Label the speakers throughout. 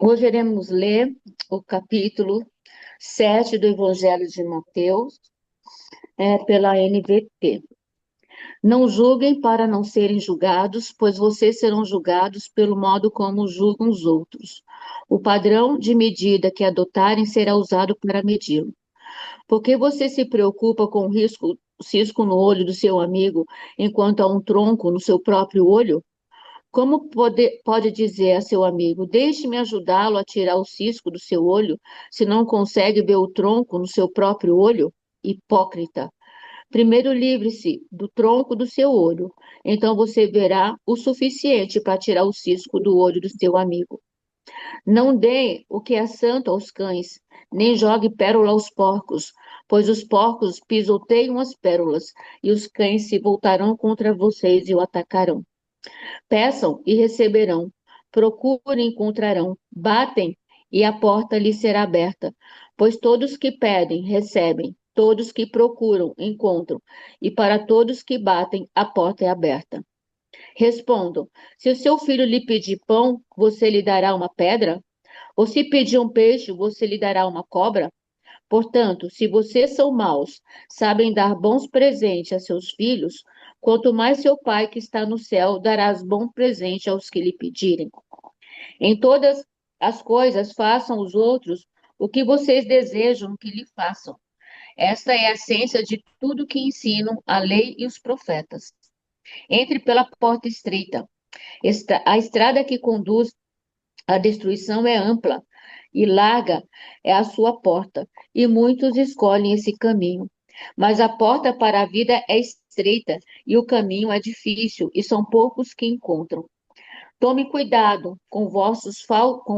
Speaker 1: Hoje iremos ler o capítulo 7 do Evangelho de Mateus, pela NVT. Não julguem para não serem julgados, pois vocês serão julgados pelo modo como julgam os outros. O padrão de medida que adotarem será usado para medi-lo. Por que você se preocupa com o cisco no olho do seu amigo, enquanto há um tronco no seu próprio olho? Como pode dizer a seu amigo, deixe-me ajudá-lo a tirar o cisco do seu olho, se não consegue ver o tronco no seu próprio olho? Hipócrita. Primeiro livre-se do tronco do seu olho, então você verá o suficiente para tirar o cisco do olho do seu amigo. Não dê o que é santo aos cães, nem jogue pérola aos porcos, pois os porcos pisoteiam as pérolas, e os cães se voltarão contra vocês e o atacarão. Peçam e receberão, procurem e encontrarão, batem e a porta lhes será aberta. Pois todos que pedem, recebem, todos que procuram, encontram, e para todos que batem, a porta é aberta. Respondam: se o seu filho lhe pedir pão, você lhe dará uma pedra? Ou se pedir um peixe, você lhe dará uma cobra? Portanto, se vocês são maus, sabem dar bons presentes a seus filhos, quanto mais seu Pai que está no céu darás bom presente aos que lhe pedirem. Em todas as coisas, façam os outros o que vocês desejam que lhe façam. Esta é a essência de tudo que ensinam a lei e os profetas. Entre pela porta estreita. A estrada que conduz à destruição é ampla e larga é a sua porta, e muitos escolhem esse caminho. Mas a porta para a vida é estreita e o caminho é difícil, e são poucos que encontram. Tome cuidado com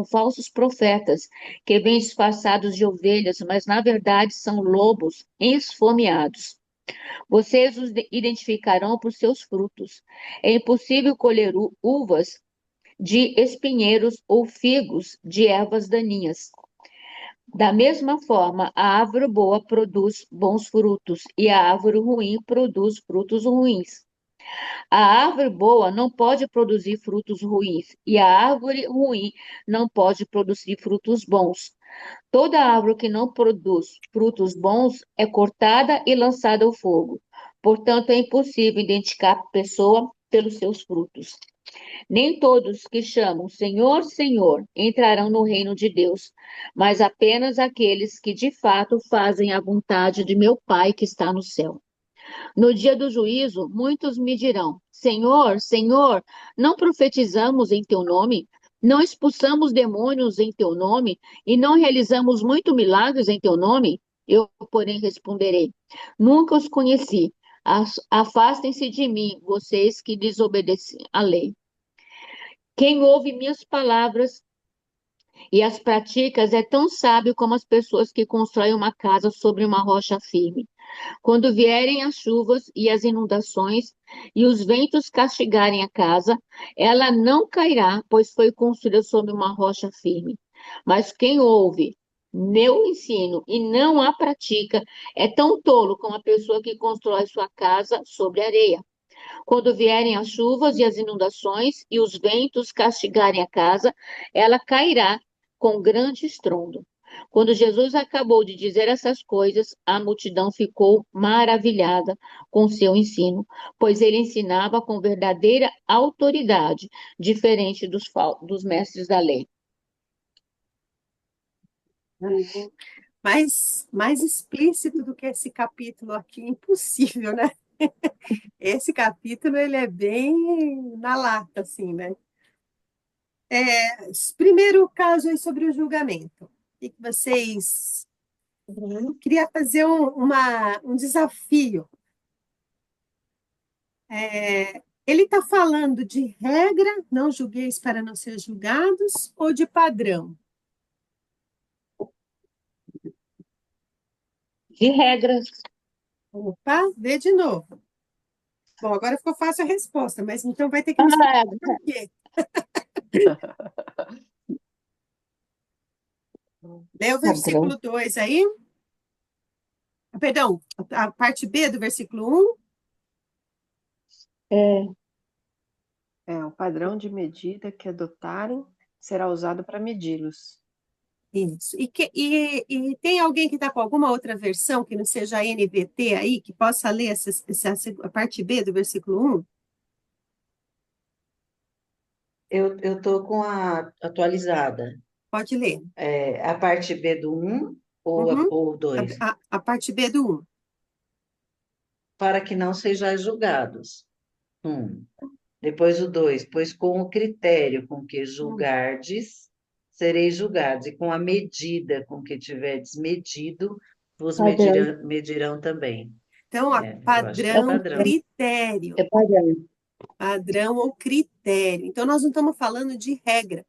Speaker 1: falsos profetas, que vêm disfarçados de ovelhas, mas na verdade são lobos esfomeados. Vocês os identificarão por seus frutos. É impossível colher uvas de espinheiros ou figos de ervas daninhas. Da mesma forma, a árvore boa produz bons frutos e a árvore ruim produz frutos ruins. A árvore boa não pode produzir frutos ruins e a árvore ruim não pode produzir frutos bons. Toda árvore que não produz frutos bons é cortada e lançada ao fogo. Portanto, é impossível identificar a pessoa pelos seus frutos. Nem todos que chamam Senhor, Senhor entrarão no reino de Deus, mas apenas aqueles que de fato fazem a vontade de meu Pai que está no céu. No dia do juízo, muitos me dirão: Senhor, Senhor, não profetizamos em teu nome? Não expulsamos demônios em teu nome? E não realizamos muitos milagres em teu nome? Eu, porém, responderei: Nunca os conheci. Afastem-se de mim, vocês que desobedecem à lei. Quem ouve minhas palavras e as praticas é tão sábio como as pessoas que constroem uma casa sobre uma rocha firme. Quando vierem as chuvas e as inundações e os ventos castigarem a casa, ela não cairá, pois foi construída sobre uma rocha firme. Mas quem ouve meu ensino e não a pratica é tão tolo como a pessoa que constrói sua casa sobre areia. Quando vierem as chuvas e as inundações e os ventos castigarem a casa, ela cairá com grande estrondo. Quando Jesus acabou de dizer essas coisas, a multidão ficou maravilhada com seu ensino, pois ele ensinava com verdadeira autoridade, diferente dos mestres da lei.
Speaker 2: Mais explícito do que esse capítulo aqui, impossível, né? Esse capítulo, ele é bem na lata, assim, né? Primeiro caso aí sobre o julgamento. O que vocês... Queria fazer um desafio. Ele está falando de regra, não julgueis para não ser julgados, ou de padrão?
Speaker 1: De regras.
Speaker 2: Opa, vê de novo. Bom, agora ficou fácil a resposta, mas então vai ter que me explicar
Speaker 1: Ah,
Speaker 2: por quê. Lê o
Speaker 1: padrão.
Speaker 2: versículo 2 aí. Perdão, a parte B do versículo 1.
Speaker 1: É,
Speaker 3: O padrão de medida que adotarem será usado para medi-los.
Speaker 2: Isso. E tem alguém que está com alguma outra versão que não seja a NVT aí, que possa ler a parte B do versículo 1?
Speaker 4: Eu tô com a atualizada.
Speaker 2: Pode ler.
Speaker 4: A parte B do 1
Speaker 2: Uhum.
Speaker 4: ou 2?
Speaker 2: A parte B do 1.
Speaker 4: Para que não sejais julgados. 1. Depois o 2, pois com o critério com que julgardes, sereis julgados, e com a medida com que tiverdes medido, vos
Speaker 1: Padrão.
Speaker 4: medirão também.
Speaker 2: Então,
Speaker 4: Eu acho que é
Speaker 2: padrão,
Speaker 4: padrão.
Speaker 2: critério.
Speaker 1: É padrão.
Speaker 2: Padrão ou critério. Então, nós não estamos falando de regra.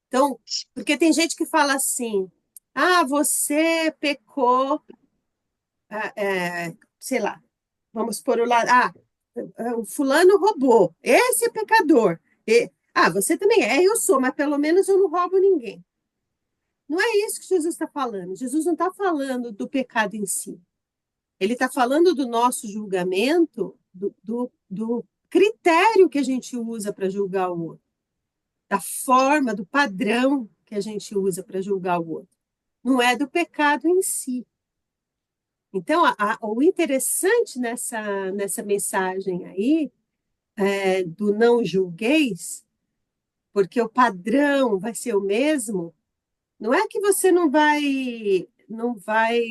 Speaker 2: Então, porque tem gente que fala assim, você pecou, sei lá, vamos por o lado, o fulano roubou, esse é pecador. Você também é, eu sou, mas pelo menos eu não roubo ninguém. Não é isso que Jesus está falando. Jesus não está falando do pecado em si. Ele está falando do nosso julgamento, do critério que a gente usa para julgar o outro, da forma, do padrão que a gente usa para julgar o outro. Não é do pecado em si. Então, o interessante nessa mensagem aí, do não julgueis, porque o padrão vai ser o mesmo, não é que você não vai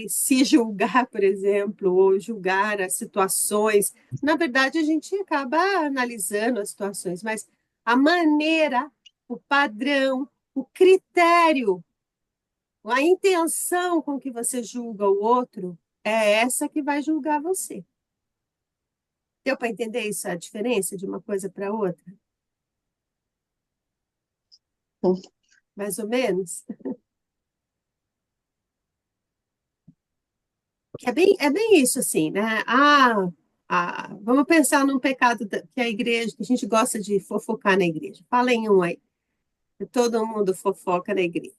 Speaker 2: se julgar, por exemplo, ou julgar as situações. Na verdade, a gente acaba analisando as situações, mas a maneira, o padrão, o critério, a intenção com que você julga o outro é essa que vai julgar você. Deu para entender isso, a diferença de uma coisa para outra? Mais ou menos? Que é bem isso, assim, né? Vamos pensar num pecado que a igreja, que a gente gosta de fofocar na igreja. Fala em um aí, que todo mundo fofoca na igreja.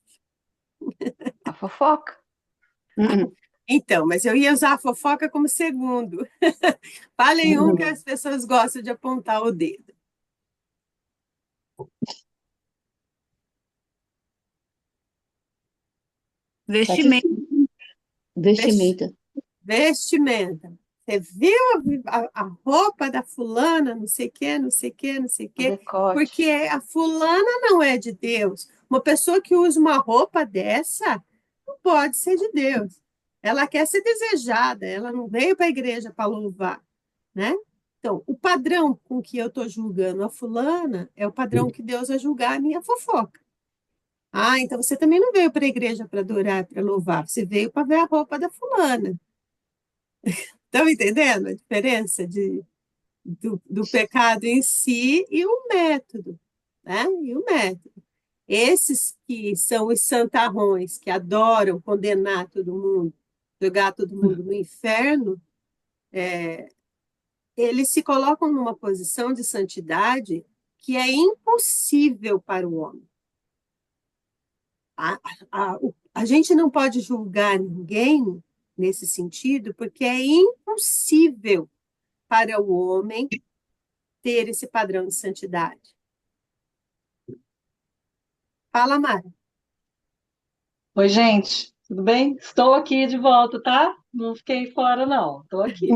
Speaker 3: A fofoca.
Speaker 2: Então, mas eu ia usar a fofoca como segundo. Fala em um que as pessoas gostam de apontar o dedo.
Speaker 3: Vestimenta.
Speaker 1: Vestimenta.
Speaker 2: Vestimenta. Você viu a roupa da fulana, não sei o quê, não sei o quê, não sei o
Speaker 3: O
Speaker 2: quê,
Speaker 3: decote.
Speaker 2: porque a fulana não é de Deus. Uma pessoa que usa uma roupa dessa não pode ser de Deus. Ela quer ser desejada, ela não veio para a igreja para louvar, né? Então, o padrão com que eu estou julgando a fulana é o padrão que Deus vai julgar a minha fofoca. Então você também não veio para a igreja para adorar, para louvar, você veio para ver a roupa da fulana. Estão entendendo a diferença do pecado em si e o método, né? E o método. Esses que são os santarrões, que adoram condenar todo mundo, jogar todo mundo no inferno, eles se colocam numa posição de santidade que é impossível para o homem. A gente não pode julgar ninguém nesse sentido, porque é impossível para o homem ter esse padrão de santidade. Fala, Mari.
Speaker 5: Oi, gente, tudo bem? Estou aqui de volta, tá? Não fiquei fora, não. Estou aqui.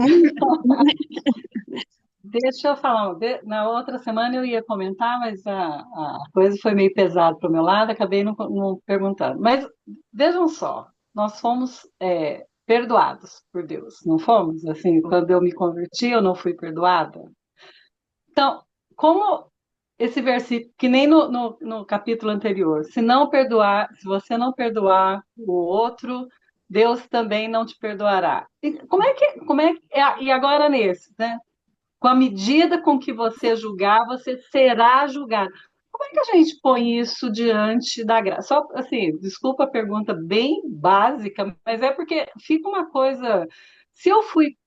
Speaker 5: Deixa eu falar, na outra semana eu ia comentar, mas a coisa foi meio pesada para o meu lado, acabei não perguntando. Mas vejam só, nós fomos perdoados por Deus, não fomos? Assim, quando eu me converti, eu não fui perdoada. Então, como esse versículo, que nem no capítulo anterior, se você não perdoar o outro, Deus também não te perdoará. E e agora nesse, né? Com a medida com que você julgar, você será julgado. Como é que a gente põe isso diante da graça? Só assim, desculpa a pergunta bem básica, mas é porque fica uma coisa. Se eu fui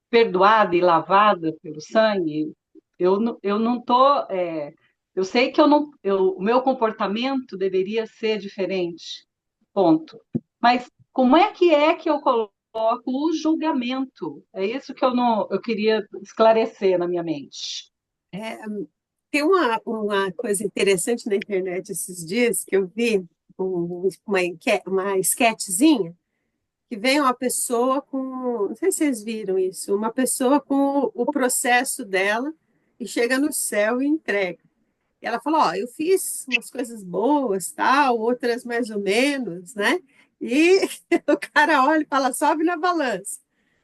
Speaker 5: perdoada e lavada pelo sangue, eu não tô. Eu sei que o meu comportamento deveria ser diferente. Ponto. Mas como é que eu coloco o julgamento? É isso que eu queria esclarecer na minha mente.
Speaker 2: Tem uma coisa interessante na internet esses dias que eu vi, uma esquetezinha, que vem uma pessoa com, não sei se vocês viram isso, uma pessoa com o processo dela e chega no céu e entrega. E ela falou, ó, eu fiz umas coisas boas, tal, outras mais ou menos, né? E o cara olha e fala, sobe na balança.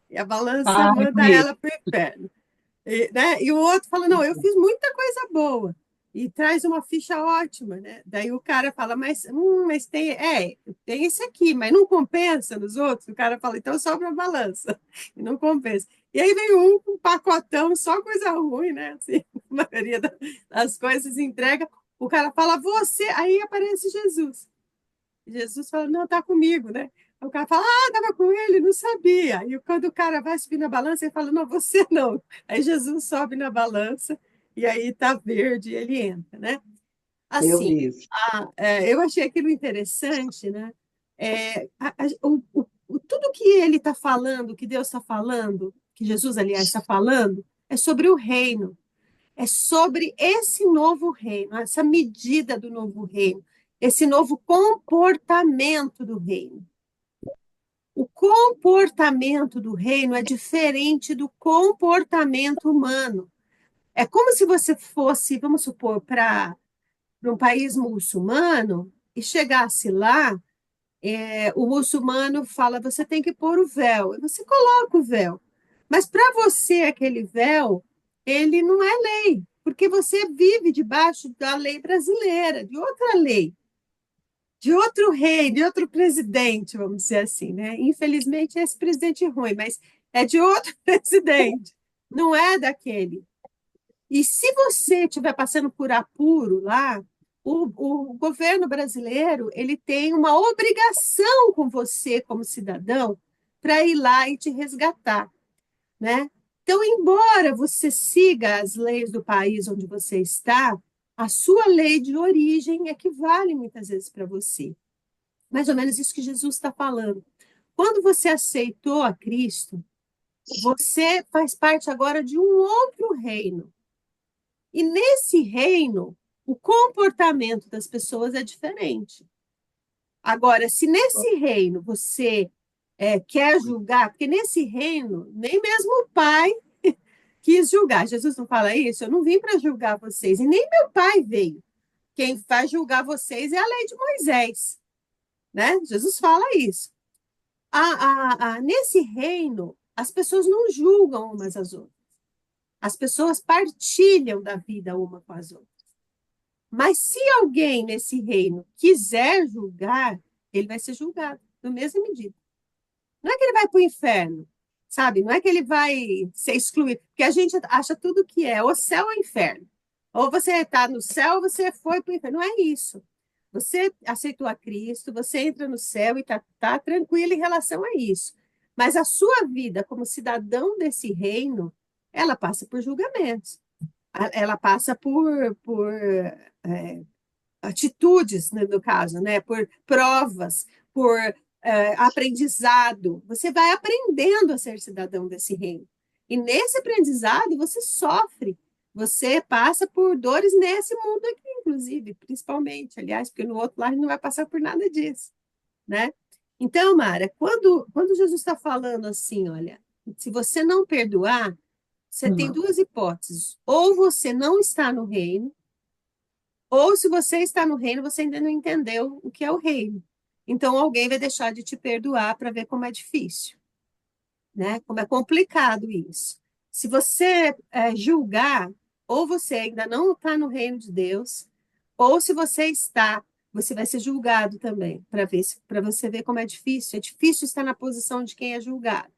Speaker 2: E a balança
Speaker 5: Ah,
Speaker 2: manda
Speaker 5: bonito.
Speaker 2: ela para o inferno. E, né? E o outro fala, não, eu fiz muita coisa boa. E traz uma ficha ótima, né? Daí o cara fala, mas tem esse aqui, mas não compensa nos outros. O cara fala, então sobra a balança. E não compensa. E aí vem um com um pacotão, só coisa ruim, né? Assim, a maioria das coisas entrega. O cara fala, você. Aí aparece Jesus. Jesus fala, não, tá comigo, né? O cara fala, ah, estava com ele, não sabia. E quando o cara vai subir na balança, ele fala, não, você não. Aí Jesus sobe na balança e aí tá verde e ele entra, né?
Speaker 4: Eu
Speaker 2: Assim,
Speaker 4: vi isso.
Speaker 2: eu achei aquilo interessante, né? Tudo que ele está falando, que Deus está falando, que Jesus, aliás, está falando, é sobre o reino. É sobre esse novo reino, essa medida do novo reino, esse novo comportamento do reino. O comportamento do reino é diferente do comportamento humano. É como se você fosse, vamos supor, para um país muçulmano e chegasse lá, o muçulmano fala, você tem que pôr o véu, e você coloca o véu. Mas para você, aquele véu, ele não é lei, porque você vive debaixo da lei brasileira, de outra lei, de outro rei, de outro presidente, vamos dizer assim, né? Infelizmente, esse presidente é ruim, mas é de outro presidente, não é daquele. E se você estiver passando por apuro lá, o governo brasileiro ele tem uma obrigação com você como cidadão para ir lá e te resgatar, né? Então, embora você siga as leis do país onde você está, a sua lei de origem é que vale muitas vezes para você. Mais ou menos isso que Jesus está falando. Quando você aceitou a Cristo, você faz parte agora de um outro reino. E nesse reino, o comportamento das pessoas é diferente. Agora, se nesse reino você quer julgar, porque nesse reino, nem mesmo o pai quis julgar. Jesus não fala isso? Eu não vim para julgar vocês, e nem meu pai veio. Quem vai julgar vocês é a lei de Moisés. Né? Jesus fala isso. Nesse reino, as pessoas não julgam umas às outras. As pessoas partilham da vida uma com as outras. Mas se alguém nesse reino quiser julgar, ele vai ser julgado, na mesma medida. Não é que ele vai para o inferno, sabe? Não é que ele vai ser excluído, porque a gente acha tudo que é ou céu ou inferno. Ou você está no céu ou você foi para o inferno. Não é isso. Você aceitou a Cristo, você entra no céu e está tranquilo em relação a isso. Mas a sua vida como cidadão desse reino, ela passa por julgamentos. Ela passa por atitudes, né, no caso, né, por provas, por aprendizado. Você vai aprendendo a ser cidadão desse reino. E nesse aprendizado você sofre, você passa por dores nesse mundo aqui, inclusive, principalmente, aliás, porque no outro lado não vai passar por nada disso, né? Então, Mara, quando Jesus está falando assim, olha, se você não perdoar, você tem duas hipóteses. Ou você não está no reino, ou se você está no reino, você ainda não entendeu o que é o reino. Então, alguém vai deixar de te perdoar para ver como é difícil, né? Como é complicado isso. Se você julgar, ou você ainda não está no reino de Deus, ou se você está, você vai ser julgado também, para você ver como é difícil. É difícil estar na posição de quem é julgado,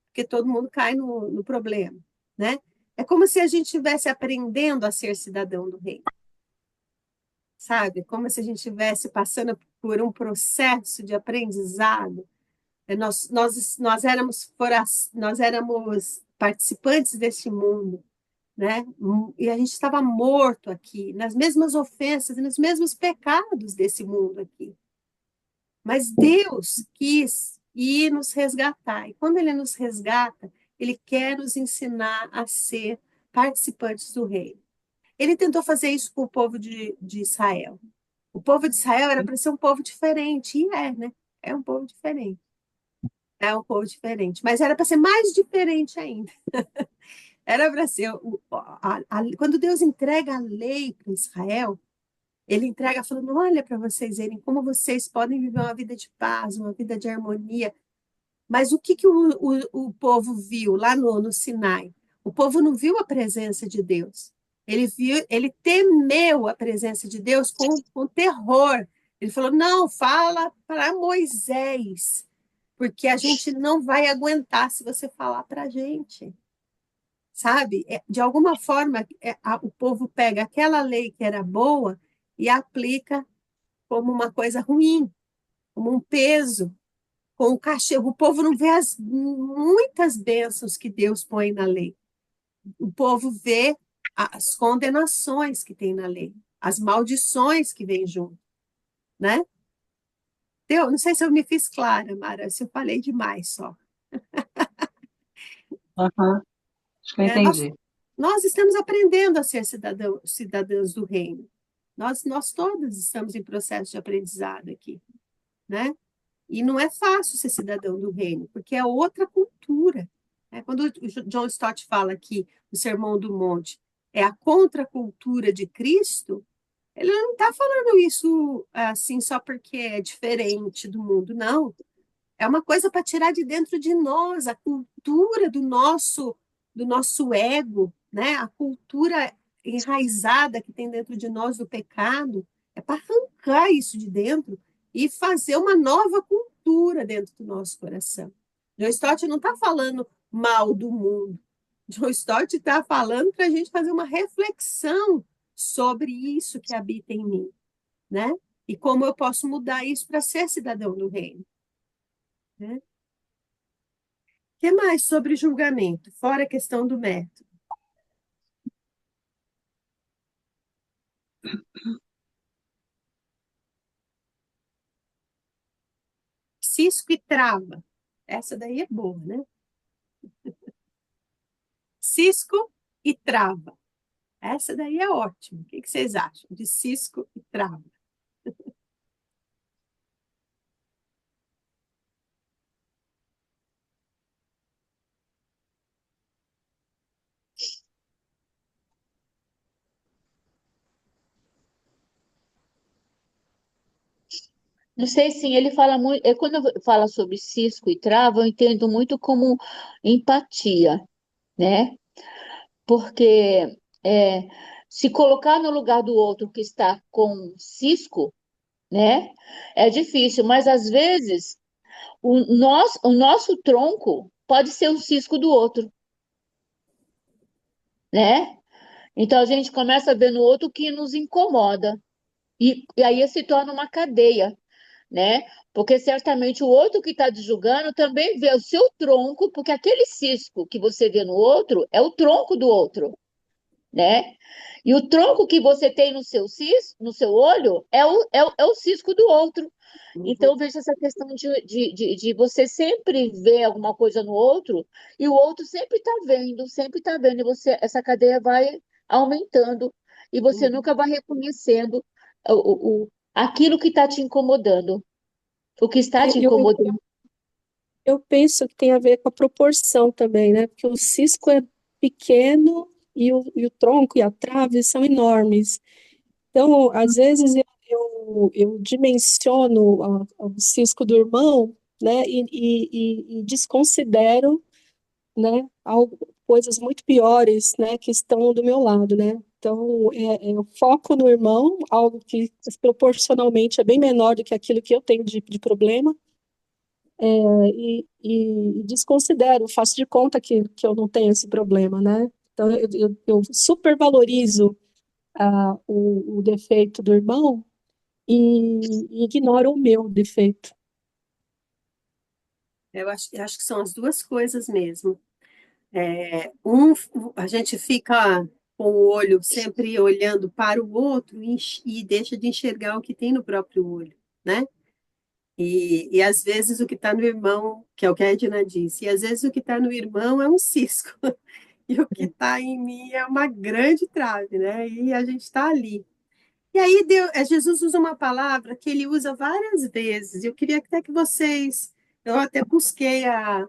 Speaker 2: porque todo mundo cai no problema, né? É como se a gente estivesse aprendendo a ser cidadão do reino, sabe? Como se a gente estivesse passando por um processo de aprendizado. Nós éramos participantes deste mundo, né? E a gente estava morto aqui, nas mesmas ofensas e nos mesmos pecados desse mundo aqui. Mas Deus quis ir nos resgatar. E quando Ele nos resgata, Ele quer nos ensinar a ser participantes do reino. Ele tentou fazer isso com o povo de Israel. O povo de Israel era para ser um povo diferente, e é, né? É um povo diferente. É um povo diferente, mas era para ser mais diferente ainda. Era para ser. Quando Deus entrega a lei para Israel, ele entrega falando: olha para vocês verem como vocês podem viver uma vida de paz, uma vida de harmonia. Mas o que, que o povo viu lá no Sinai? O povo não viu a presença de Deus. Ele temeu a presença de Deus com terror. Ele falou: não, fala para Moisés, porque a gente não vai aguentar se você falar para a gente. Sabe? De alguma forma, o povo pega aquela lei que era boa e aplica como uma coisa ruim, como um peso, com o cachorro. O povo não vê as muitas bênçãos que Deus põe na lei. O povo vê as condenações que tem na lei, as maldições que vêm junto, né? Não sei se eu me fiz clara, Mara, se eu falei demais só.
Speaker 5: Aham, acho que eu
Speaker 2: É,
Speaker 5: entendi.
Speaker 2: nós estamos aprendendo a ser cidadãos do reino. Nós todos estamos em processo de aprendizado aqui, né? E não é fácil ser cidadão do reino, porque é outra cultura. Quando o John Stott fala que o Sermão do Monte é a contracultura de Cristo, ele não está falando isso assim só porque é diferente do mundo, não. É uma coisa para tirar de dentro de nós a cultura do nosso ego, né? A cultura enraizada que tem dentro de nós do pecado, é para arrancar isso de dentro e fazer uma nova cultura dentro do nosso coração. John Stott não está falando mal do mundo. John Stott está falando para a gente fazer uma reflexão sobre isso que habita em mim, né? E como eu posso mudar isso para ser cidadão do reino, né? O que mais sobre julgamento, fora a questão do método? Cisco e trava. Essa daí é boa, né? Cisco e trava. Essa daí é ótima. O que vocês acham de cisco e trava?
Speaker 1: Não sei se ele fala muito. Quando fala sobre cisco e trava, eu entendo muito como empatia, né? Porque é, se colocar no lugar do outro que está com cisco, né? É difícil, mas às vezes o nosso tronco pode ser um cisco do outro, né? Então a gente começa a ver no outro o que nos incomoda. E aí se torna uma cadeia, né? Porque certamente o outro que está te julgando também vê o seu tronco, porque aquele cisco que você vê no outro é o tronco do outro, né? E o tronco que você tem no seu olho é o cisco do outro. Então, eu vejo essa questão de você sempre ver alguma coisa no outro e o outro sempre está vendo, e essa cadeia vai aumentando e você
Speaker 2: Uhum.
Speaker 1: nunca vai reconhecendo aquilo que está te incomodando, o que está te
Speaker 6: Eu,
Speaker 1: incomodando.
Speaker 6: eu penso que tem a ver com a proporção também, né? Porque o cisco é pequeno e o tronco e a trave são enormes. Então, às vezes, eu dimensiono o cisco do irmão, né? E desconsidero, né? Coisas muito piores, né? Que estão do meu lado, né? Então, eu foco no irmão, algo que proporcionalmente é bem menor do que aquilo que eu tenho de problema, e desconsidero, faço de conta que eu não tenho esse problema, né? Então, eu supervalorizo o defeito do irmão e ignoro o meu defeito.
Speaker 2: Eu acho que são as duas coisas mesmo. A gente fica com o olho sempre olhando para o outro e deixa de enxergar o que tem no próprio olho, né? E às vezes o que está no irmão, que é o que a Edna disse, e às vezes o que está no irmão é um cisco. e o que está em mim é uma grande trave, né? E a gente está ali. E aí Jesus usa uma palavra que ele usa várias vezes. Eu queria até que vocês, eu até busquei a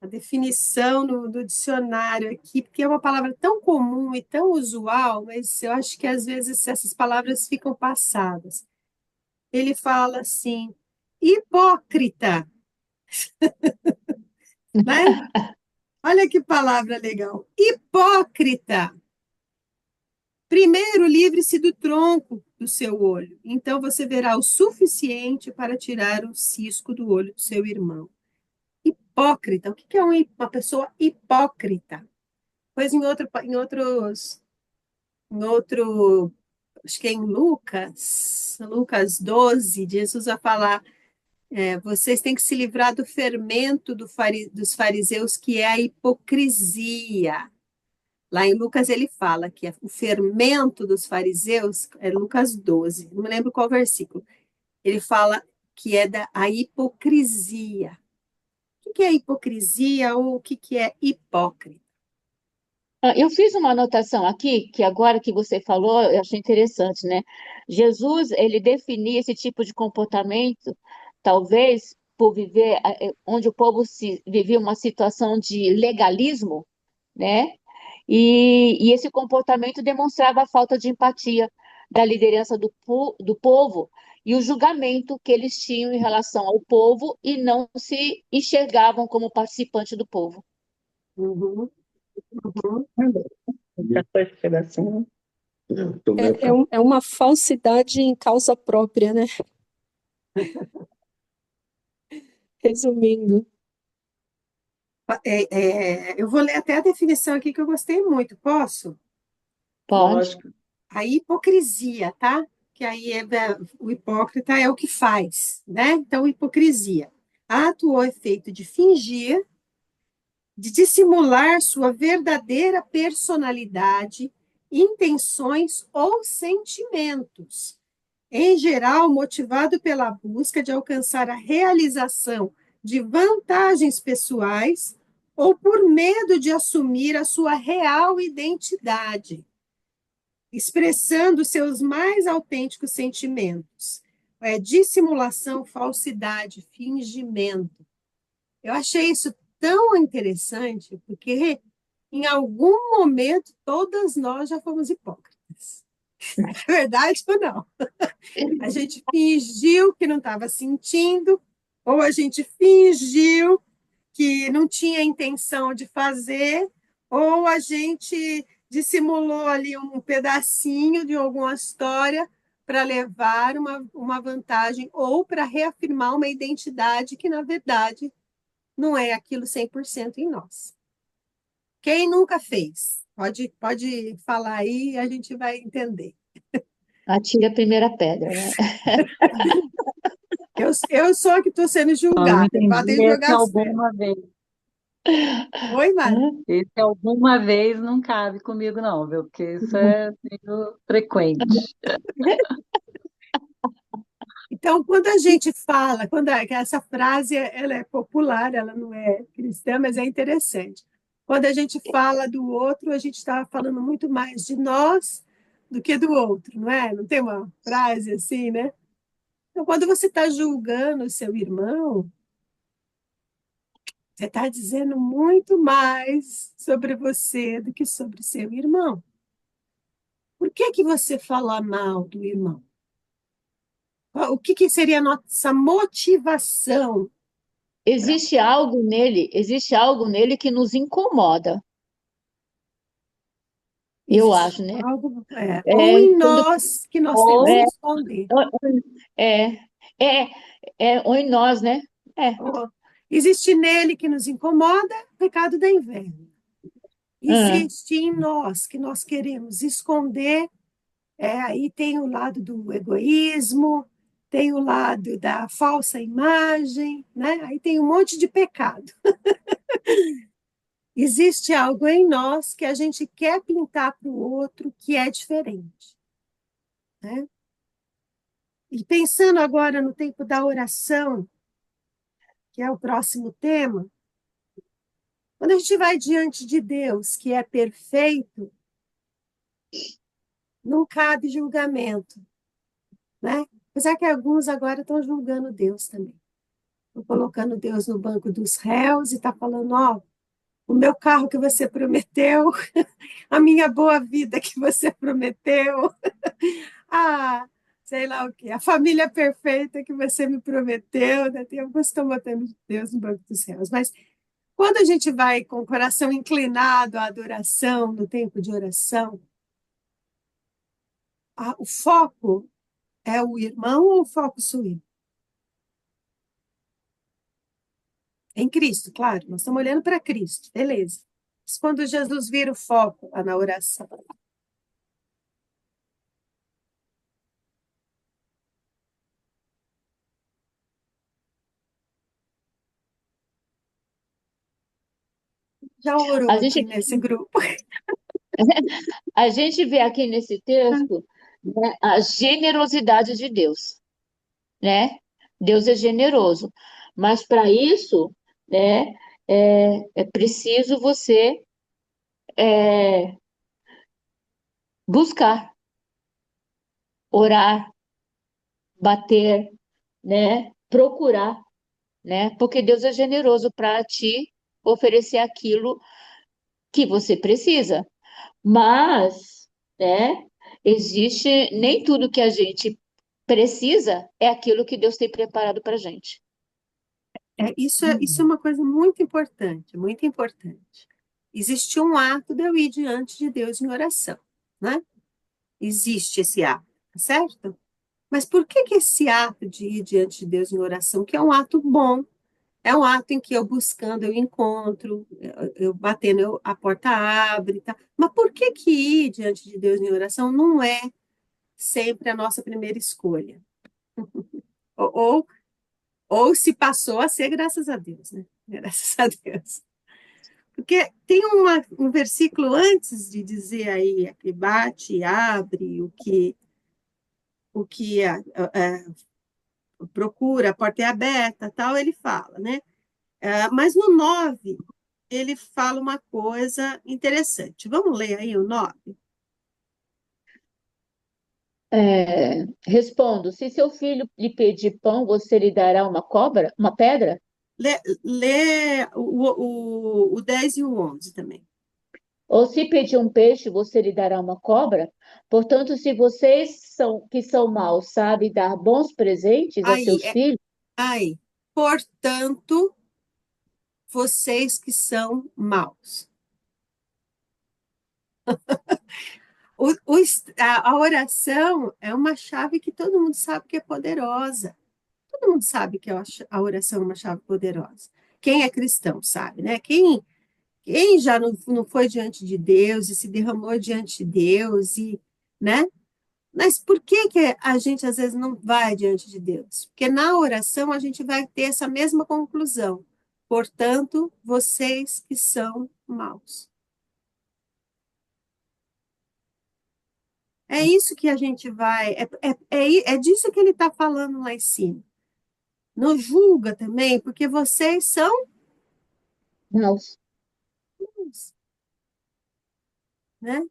Speaker 2: definição do dicionário aqui, porque é uma palavra tão comum e tão usual, mas eu acho que às vezes essas palavras ficam passadas. Ele fala assim, hipócrita, né? Olha que palavra legal. Hipócrita. Primeiro, livre-se do tronco do seu olho. Então você verá o suficiente para tirar o cisco do olho do seu irmão. Hipócrita. O que é uma pessoa hipócrita? Pois em outro, acho que é em Lucas 12, Jesus vai falar, vocês têm que se livrar do fermento dos fariseus, que é a hipocrisia. Lá em Lucas ele fala que o fermento dos fariseus, é Lucas 12, não me lembro qual versículo, ele fala que é a hipocrisia. O que é hipocrisia ou o que é hipócrita?
Speaker 1: Eu fiz uma anotação aqui, que agora que você falou, eu achei interessante, né? Jesus, ele definia esse tipo de comportamento, talvez por viver onde o povo vivia uma situação de legalismo, né? E esse comportamento demonstrava a falta de empatia da liderança do povo e o julgamento que eles tinham em relação ao povo e não se enxergavam como participante do povo.
Speaker 2: Uhum, uhum.
Speaker 3: Já foi esse pedacinho.
Speaker 6: É uma falsidade em causa própria, né? Resumindo.
Speaker 2: Eu vou ler até a definição aqui que eu gostei muito. Posso?
Speaker 1: Pode?
Speaker 4: Lógico.
Speaker 2: A hipocrisia, tá? Que aí o hipócrita é o que faz, né? Então, hipocrisia. Ato ou efeito de fingir, de dissimular sua verdadeira personalidade, intenções ou sentimentos, em geral motivado pela busca de alcançar a realização de vantagens pessoais ou por medo de assumir a sua real identidade, expressando seus mais autênticos sentimentos. É dissimulação, falsidade, fingimento. Eu achei isso tão interessante, porque em algum momento todas nós já fomos hipócritas. É verdade ou não? A gente fingiu que não estava sentindo, ou a gente fingiu que não tinha intenção de fazer, ou a gente dissimulou ali um pedacinho de alguma história para levar uma vantagem ou para reafirmar uma identidade que, na verdade, não é aquilo 100% em nós. Quem nunca fez? Pode falar aí, a gente vai entender.
Speaker 1: Atire a primeira pedra, né?
Speaker 2: Eu sou a que estou sendo
Speaker 5: Não
Speaker 2: julgada,
Speaker 5: entendi
Speaker 2: podem
Speaker 5: esse
Speaker 2: jogar as pedras.
Speaker 5: alguma vez.
Speaker 2: Oi, Mari?
Speaker 5: Esse alguma vez não cabe comigo, não, viu? Porque isso é meio frequente.
Speaker 2: Então, quando a gente fala, que essa frase ela é popular, ela não é cristã, mas é interessante. Quando a gente fala do outro, a gente está falando muito mais de nós do que do outro, não é? Não tem uma frase assim, né? Então, quando você está julgando o seu irmão, você está dizendo muito mais sobre você do que sobre seu irmão. Por que você fala mal do irmão? O que seria a nossa motivação?
Speaker 1: Existe algo nele que nos incomoda, eu
Speaker 2: Existe
Speaker 1: acho, né?
Speaker 2: algo, ou
Speaker 1: É,
Speaker 2: em
Speaker 1: quando,
Speaker 2: nós que nós temos que
Speaker 1: é,
Speaker 2: esconder.
Speaker 1: é, é, ou em nós, né? É.
Speaker 2: Existe nele que nos incomoda, o pecado da inveja.
Speaker 1: Ah,
Speaker 2: Existe em nós que nós queremos esconder, aí tem o lado do egoísmo, tem o lado da falsa imagem, né? Aí tem um monte de pecado. Existe algo em nós que a gente quer pintar para o outro que é diferente, né? E pensando agora no tempo da oração, que é o próximo tema, Quando a gente vai diante de Deus, que é perfeito, não cabe julgamento, né? Apesar que alguns agora estão julgando Deus também. Estão colocando Deus no banco dos réus e está falando, ó, o meu carro que você prometeu, a minha boa vida que você prometeu, a, sei lá o quê, a família perfeita que você me prometeu, né? Tem alguns que estão botando Deus no banco dos réus. Mas quando a gente vai com o coração inclinado à adoração, no tempo de oração, o foco é o irmão ou o foco sou eu? Em Cristo, claro, nós estamos olhando para Cristo, beleza. Mas quando Jesus vira o foco lá na oração, já orou
Speaker 1: A
Speaker 2: aqui
Speaker 1: gente,
Speaker 2: nesse grupo?
Speaker 1: a gente vê aqui nesse texto, né, a generosidade de Deus, né? Deus é generoso, mas para isso, né, é preciso você é, buscar, orar, bater, né, procurar, né? Porque Deus é generoso para te oferecer aquilo que você precisa. Mas, né, existe nem tudo que a gente precisa é aquilo que Deus tem preparado para a gente.
Speaker 2: Isso é uma coisa muito importante, muito importante. Existe um ato de eu ir diante de Deus em oração, né? Existe esse ato, tá certo? Mas por que que esse ato de ir diante de Deus em oração, que é um ato bom, é um ato em que eu buscando eu encontro, eu batendo a porta abre, tá? Mas por que que ir diante de Deus em oração não é sempre a nossa primeira escolha? Ou, ou, ou se passou a ser, graças a Deus, né? Graças a Deus. Porque tem um versículo antes de dizer aí que bate e abre, o que procura, a porta é aberta, tal, ele fala, né? Mas no 9 ele fala uma coisa interessante. Vamos ler aí o 9.
Speaker 1: Respondo: se seu filho lhe pedir pão, você lhe dará uma cobra, uma pedra?
Speaker 2: Lê o 10 e o 11 também.
Speaker 1: Ou se pedir um peixe, você lhe dará uma cobra? Portanto, se vocês que são maus sabem dar bons presentes a
Speaker 2: Aí,
Speaker 1: seus filhos,
Speaker 2: aí. Portanto, vocês que são maus. A oração é uma chave que todo mundo sabe que é poderosa. Todo mundo sabe que a oração é uma chave poderosa. Quem é cristão sabe, né? Quem já não foi diante de Deus e se derramou diante de Deus, né? Mas por que que a gente às vezes não vai diante de Deus? Porque na oração a gente vai ter essa mesma conclusão. Portanto, vocês que são maus. É isso que a gente vai. É disso que ele está falando lá em cima. Não julga também, porque vocês são
Speaker 1: maus.
Speaker 2: maus, né?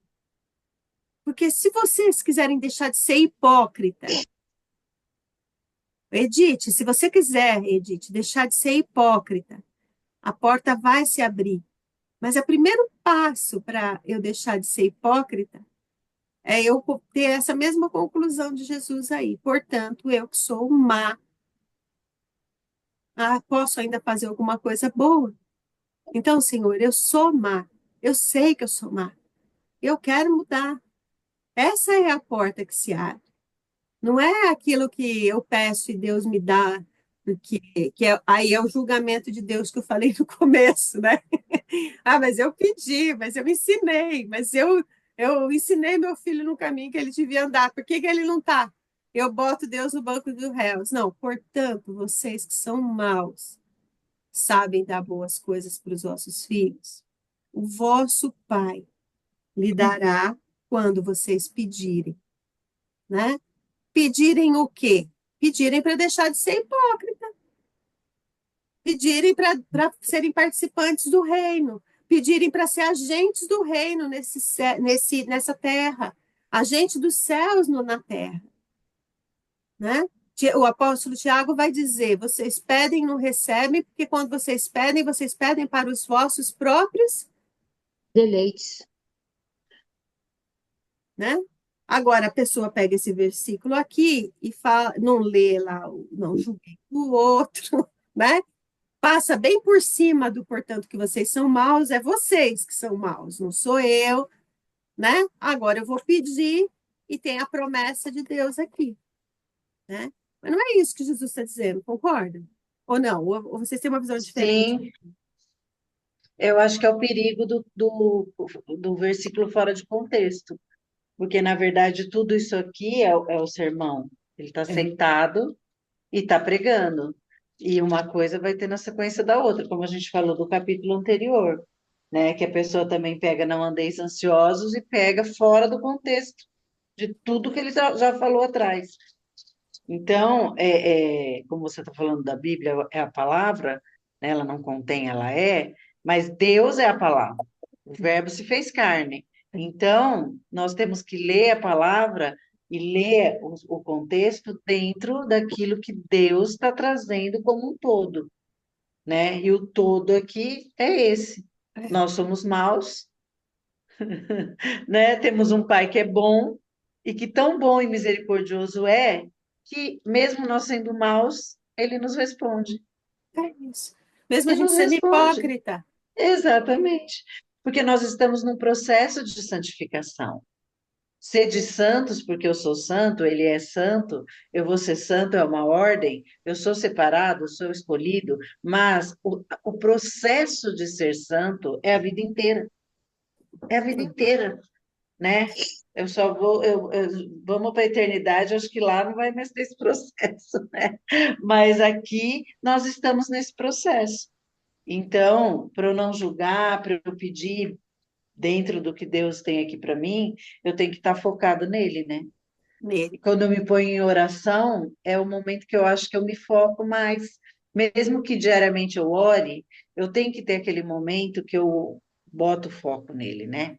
Speaker 2: Porque se vocês quiserem deixar de ser hipócrita, Edith, se você quiser, Edith, deixar de ser hipócrita, a porta vai se abrir. Mas o primeiro passo para eu deixar de ser hipócrita é eu ter essa mesma conclusão de Jesus aí. Portanto, eu que sou má, posso ainda fazer alguma coisa boa. Então, Senhor, eu sou má. Eu sei que eu sou má. Eu quero mudar. Essa é a porta que se abre. Não é aquilo que eu peço e Deus me dá, porque aí é o julgamento de Deus que eu falei no começo, né? Mas eu pedi, mas eu ensinei, mas eu ensinei meu filho no caminho que ele devia andar. Por que que ele não está? Eu boto Deus no banco dos réus. Não, portanto, vocês que são maus, sabem dar boas coisas para os vossos filhos. O vosso Pai lhe dará quando vocês pedirem, né? Pedirem o quê? Pedirem para deixar de ser hipócrita. pedirem para serem participantes do reino, pedirem para ser agentes do reino nessa terra, agente dos céus na terra, né? O apóstolo Tiago vai dizer: vocês pedem e não recebem, porque quando vocês pedem para os vossos próprios,
Speaker 1: Deleites.
Speaker 2: né? Agora, a pessoa pega esse versículo aqui e fala, não lê lá, não julguei o outro, né? Passa bem por cima do portanto que vocês são maus, é vocês que são maus, não sou eu, né? Agora eu vou pedir e tem a promessa de Deus aqui, né? Mas não é isso que Jesus está dizendo, concorda? Ou não? Ou vocês têm uma visão diferente?
Speaker 4: Sim, eu acho que é o perigo do versículo fora de contexto, porque na verdade tudo isso aqui é o sermão. Ele está
Speaker 2: É.
Speaker 4: sentado e está pregando. E uma coisa vai ter na sequência da outra, como a gente falou do capítulo anterior, né? Que a pessoa também pega não andeis ansiosos e pega fora do contexto de tudo que ele já falou atrás. Então, como você está falando da Bíblia, é a palavra, né? Ela não contém, ela é, mas Deus é a palavra. O Verbo se fez carne. Então, nós temos que ler a palavra e ler o contexto dentro daquilo que Deus está trazendo como um todo, né? E o todo aqui é esse. Nós somos maus, né? Temos um pai que é bom e que tão bom e misericordioso é que mesmo nós sendo maus, ele nos responde.
Speaker 2: É isso. Mesmo a
Speaker 4: Ele
Speaker 2: gente
Speaker 4: nos
Speaker 2: sendo
Speaker 4: responde.
Speaker 2: hipócrita.
Speaker 4: Exatamente. Porque nós estamos num processo de santificação. Sede santos, porque eu sou santo, ele é santo, eu vou ser santo, é uma ordem, eu sou separado, eu sou escolhido, mas o processo de ser santo é a vida inteira. É a vida inteira, né? Eu só vou, vamos para a eternidade, acho que lá não vai mais ter esse processo, né? Mas aqui nós estamos nesse processo. Então, para eu não julgar, para eu pedir dentro do que Deus tem aqui para mim, eu tenho que estar focado nele, né?
Speaker 2: Nele.
Speaker 4: E quando eu me ponho em oração, é o momento que eu acho que eu me foco mais. Mesmo que diariamente eu ore, eu tenho que ter aquele momento que eu boto foco nele, né?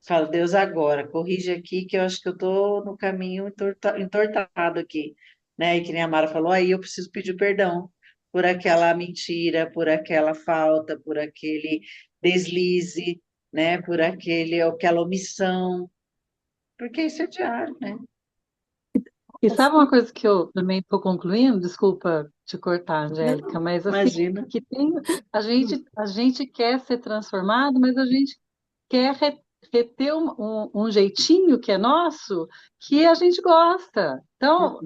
Speaker 4: Falo, Deus, agora, corrige aqui, que eu acho que eu estou no caminho entortado aqui, né? E que nem a Mara falou, aí eu preciso pedir perdão por aquela mentira, por aquela falta, por aquele deslize, né? Por aquela omissão, porque isso é diário, né?
Speaker 5: E sabe uma coisa que eu também estou concluindo? Desculpa te cortar, Angélica,
Speaker 2: Não,
Speaker 5: mas assim,
Speaker 4: Imagina.
Speaker 5: que tem, a gente quer ser transformado, mas a gente quer reter um jeitinho que é nosso, que a gente gosta. Então,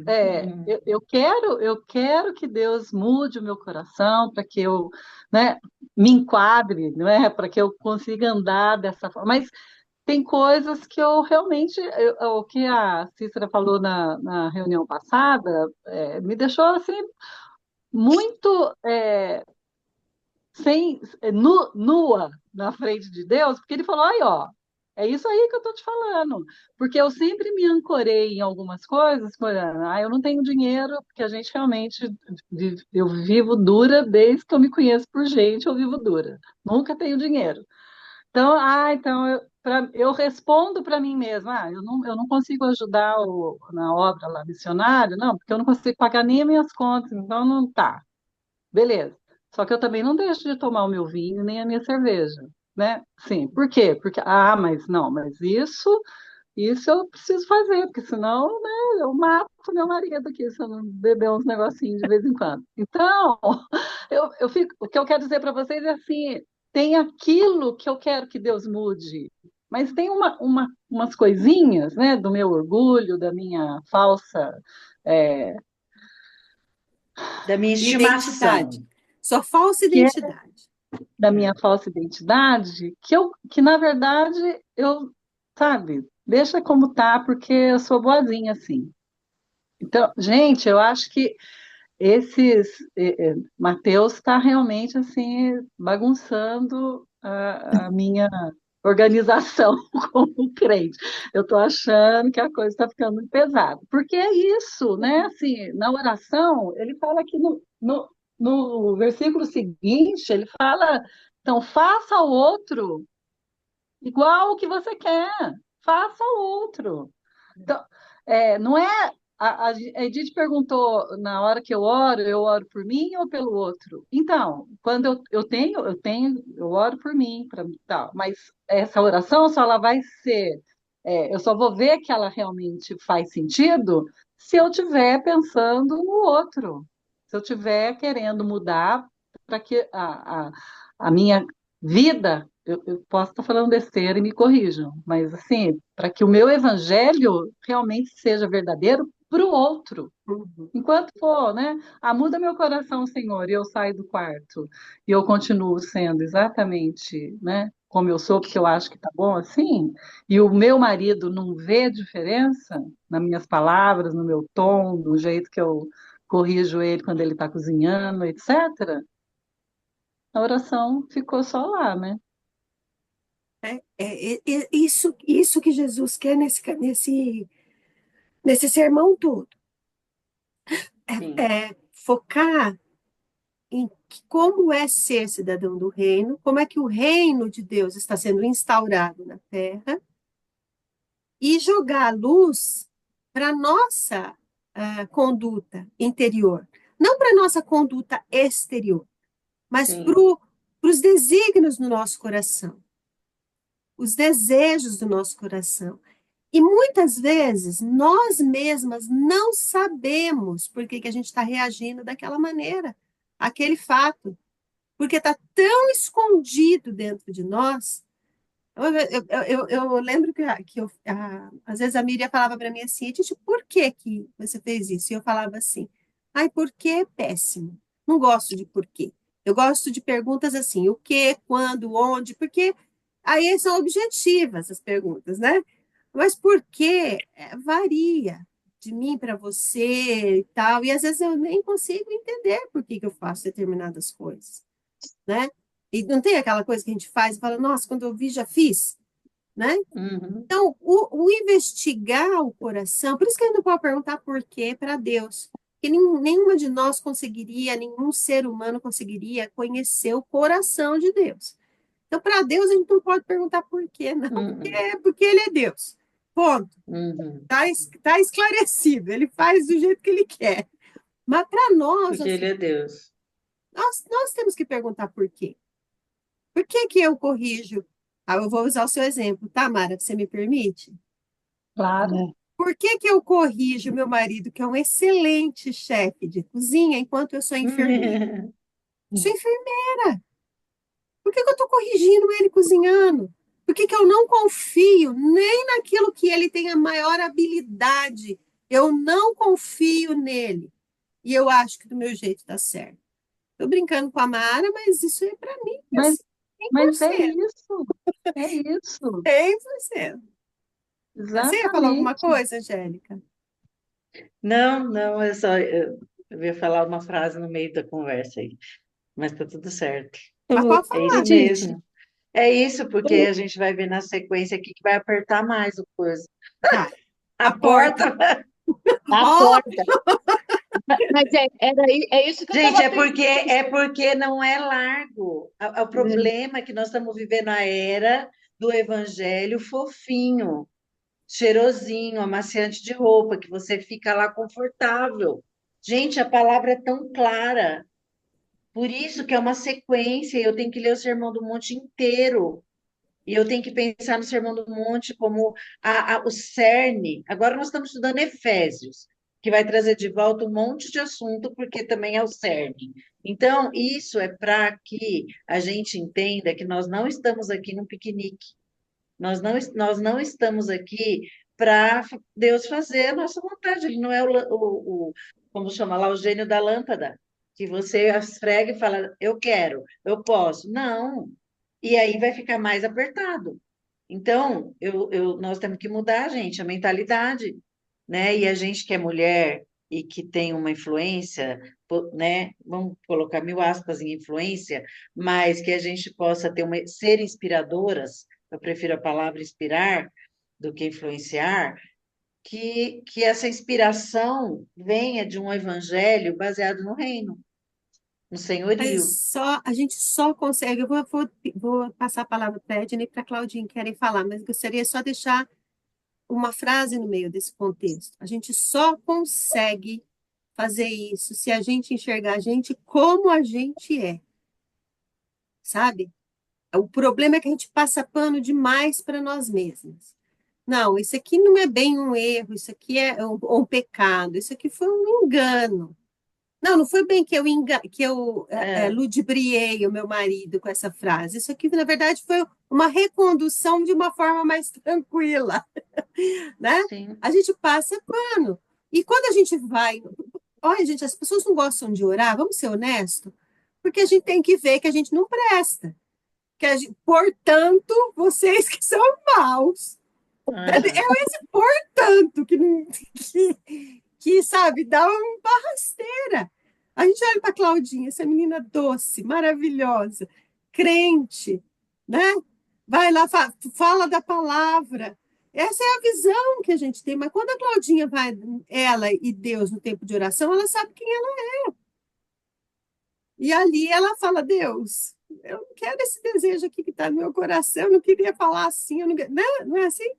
Speaker 5: eu quero que Deus mude o meu coração para que eu, né, me enquadre, não é? Para que eu consiga andar dessa forma. Mas tem coisas que eu realmente, o que a Cícera falou na reunião passada, me deixou assim muito nua na frente de Deus, porque ele falou, aí, ó, é isso aí que eu estou te falando, porque eu sempre me ancorei em algumas coisas, eu não tenho dinheiro, porque a gente realmente, eu vivo dura desde que eu me conheço por gente, eu vivo dura, nunca tenho dinheiro. Então, eu respondo para mim mesma, eu não consigo ajudar na obra lá, missionário, não, porque eu não consigo pagar nem as minhas contas, então não tá, beleza. Só que eu também não deixo de tomar o meu vinho nem a minha cerveja, né? Sim, por quê? Porque, mas não, mas isso eu preciso fazer, porque senão, né, eu mato meu marido aqui se eu não beber uns negocinhos de vez em quando. Então, o que eu quero dizer para vocês é assim, tem aquilo que eu quero que Deus mude, mas tem umas coisinhas, né, do meu orgulho, da minha falsa, é,
Speaker 4: Da minha
Speaker 2: identidade.
Speaker 4: estimação.
Speaker 2: Sua falsa
Speaker 5: que é
Speaker 2: identidade.
Speaker 5: da minha falsa identidade, que na verdade sabe, deixa como tá, porque eu sou boazinha assim. Então, gente, eu acho que Mateus está realmente assim bagunçando a minha organização como crente. Eu estou achando que a coisa está ficando muito pesada, porque é isso, né? Assim, na oração ele fala que no versículo seguinte, ele fala, então, faça ao outro igual o que você quer, faça ao outro. Então, não é. A Edith perguntou na hora que eu oro por mim ou pelo outro? Então, quando eu oro por mim, tal, mas essa oração só ela vai ser, eu só vou ver que ela realmente faz sentido se eu estiver pensando no outro, se eu estiver querendo mudar para que a minha vida, eu posso estar falando besteira e me corrijam, mas assim, para que o meu evangelho realmente seja verdadeiro para o outro.
Speaker 2: Uhum.
Speaker 5: Enquanto for, né? Muda meu coração, Senhor, e eu saio do quarto e eu continuo sendo exatamente, né? Como eu sou, porque eu acho que tá bom assim, e o meu marido não vê diferença nas minhas palavras, no meu tom, no jeito que eu corrijo ele quando ele está cozinhando, etc. A oração ficou só lá, né?
Speaker 2: Isso que Jesus quer nesse sermão todo.
Speaker 4: Sim,
Speaker 2: É focar em como é ser cidadão do reino, como é que o reino de Deus está sendo instaurado na terra, e jogar a luz para a nossa conduta interior, não para a nossa conduta exterior, mas para
Speaker 4: sim.
Speaker 2: os desígnios do nosso coração, os desejos do nosso coração. E muitas vezes nós mesmas não sabemos por que a gente está reagindo daquela maneira, aquele fato, porque está tão escondido dentro de nós. Eu lembro às vezes a Miriam falava para mim assim, Titi, por que você fez isso? E eu falava assim, ai, porque é péssimo. Não gosto de porquê. Eu gosto de perguntas assim, o que, quando, onde, porque aí são objetivas as perguntas, né? Mas por quê? Varia de mim para você e tal, e às vezes eu nem consigo entender por que eu faço determinadas coisas, né? E não tem aquela coisa que a gente faz e fala, nossa, quando eu vi, já fiz, né?
Speaker 4: Uhum.
Speaker 2: Então, o investigar o coração, por isso que a gente não pode perguntar por quê para Deus, porque nenhuma de nós conseguiria, nenhum ser humano conseguiria conhecer o coração de Deus. Então, para Deus, a gente não pode perguntar por quê, não,
Speaker 4: Uhum.
Speaker 2: porque Ele é Deus. Ponto.
Speaker 4: Uhum.
Speaker 2: Tá esclarecido, Ele faz do jeito que Ele quer. Mas para nós,
Speaker 4: Porque
Speaker 2: assim,
Speaker 4: ele é Deus.
Speaker 2: nós temos que perguntar por quê. Por que que eu corrijo? Eu vou usar o seu exemplo, tá, Mara? Você me permite?
Speaker 5: Claro.
Speaker 2: Por que que eu corrijo meu marido, que é um excelente chefe de cozinha, enquanto eu sou enfermeira? Sou enfermeira. Por que que eu estou corrigindo ele cozinhando? Por que que eu não confio nem naquilo que ele tem a maior habilidade? Eu não confio nele. E eu acho que do meu jeito está certo. Estou brincando com a Mara, mas isso é para mim,
Speaker 5: Mas,
Speaker 2: assim,
Speaker 5: mas é
Speaker 2: 100%.
Speaker 5: isso, é isso,
Speaker 2: 100%. Você ia falar alguma
Speaker 5: exatamente.
Speaker 2: coisa, Angélica?
Speaker 4: Não, não, eu ia falar uma frase no meio da conversa aí, mas tá tudo certo.
Speaker 2: Mas pode
Speaker 4: É
Speaker 2: falar.
Speaker 4: isso
Speaker 6: Edith,
Speaker 4: mesmo. É isso, porque a gente vai ver na sequência aqui que vai apertar mais o coisa.
Speaker 2: Vai.
Speaker 4: A
Speaker 2: A porta.
Speaker 4: porta.
Speaker 1: A
Speaker 2: Ó,
Speaker 1: porta. Mas é isso que eu
Speaker 4: Gente,
Speaker 1: estava
Speaker 4: é porque não é largo. O
Speaker 1: pensando.
Speaker 4: problema é que nós estamos vivendo a era do evangelho fofinho, cheirosinho, amaciante de roupa, que você fica lá confortável. Gente, a palavra é tão clara. Por isso que é uma sequência, eu tenho que ler o Sermão do Monte inteiro. E eu tenho que pensar no Sermão do Monte como o cerne. Agora nós estamos estudando Efésios, que vai trazer de volta um monte de assunto, porque também é o cerne. Então, isso é para que a gente entenda que nós não estamos aqui num piquenique. Nós não estamos aqui para Deus fazer a nossa vontade. Ele não é como chama lá, o gênio da lâmpada, que você esfrega e fala, eu quero, eu posso. Não. E aí vai ficar mais apertado. Então, nós temos que mudar, gente, a mentalidade, né? E a gente que é mulher e que tem uma influência, né? Vamos colocar mil aspas em influência, mas que a gente possa ser inspiradoras, eu prefiro a palavra inspirar do que influenciar, que essa inspiração venha de um evangelho baseado no reino. um senhorio.
Speaker 2: A gente só consegue. Vou passar a palavra para a Edna e para a Claudinha, que querem falar, mas gostaria só de deixar uma frase no meio desse contexto. A gente só consegue fazer isso se a gente enxergar a gente como a gente é, sabe? O problema é que a gente passa pano demais para nós mesmos. Não, isso aqui não é bem um erro, isso aqui é um pecado, isso aqui foi um engano. Não, não foi bem que eu ludibriei o meu marido com essa frase. Isso aqui, na verdade, foi uma recondução de uma forma mais tranquila, né?
Speaker 4: Sim.
Speaker 2: A gente passa pano. E quando a gente vai... Olha, gente, as pessoas não gostam de orar, vamos ser honestos, porque a gente tem que ver que a gente não presta. Portanto, vocês que são maus. É esse portanto que, sabe, dá uma rasteira. A gente olha para a Claudinha, essa menina doce, maravilhosa, crente, né? Vai lá, fala da palavra. Essa é a visão que a gente tem. Mas quando a Claudinha vai, ela e Deus no tempo de oração, ela sabe quem ela é. E ali ela fala, Deus, eu não quero esse desejo aqui que está no meu coração, eu não queria falar assim, eu não, não é assim?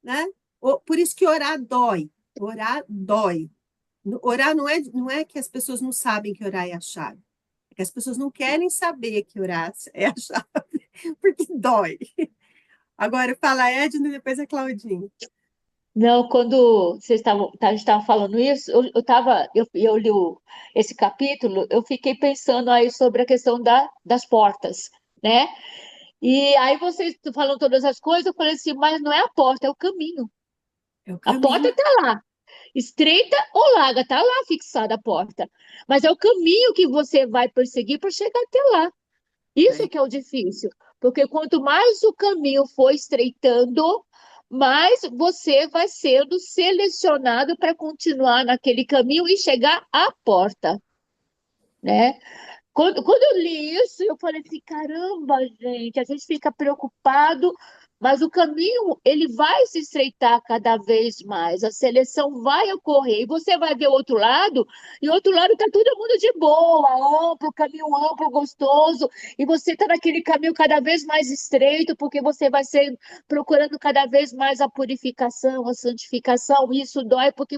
Speaker 2: Né? Por isso que orar dói. Orar dói. Orar não é que as pessoas não sabem que orar é a chave. É que as pessoas não querem saber que orar é a chave, porque dói. Agora fala a Edna e depois a Claudinha.
Speaker 1: Não, quando a gente estava falando isso, eu li esse capítulo, eu fiquei pensando aí sobre a questão das portas, né? E aí vocês falam todas as coisas, eu falei assim, mas não é a porta, é o caminho.
Speaker 2: É o
Speaker 1: A porta
Speaker 2: caminho.
Speaker 1: está lá, estreita ou larga, está lá fixada a porta. Mas é o caminho que você vai perseguir para chegar até lá. Isso que é o difícil, porque quanto mais o caminho for estreitando, mais você vai sendo selecionado para continuar naquele caminho e chegar à porta, né? Quando eu li isso, eu falei assim, caramba, gente, a gente fica preocupado, mas o caminho, ele vai se estreitar cada vez mais, a seleção vai ocorrer, e você vai ver o outro lado, e o outro lado está todo mundo de boa, amplo, caminho amplo, gostoso, e você está naquele caminho cada vez mais estreito, porque você vai ser procurando cada vez mais a purificação, a santificação, e isso dói, porque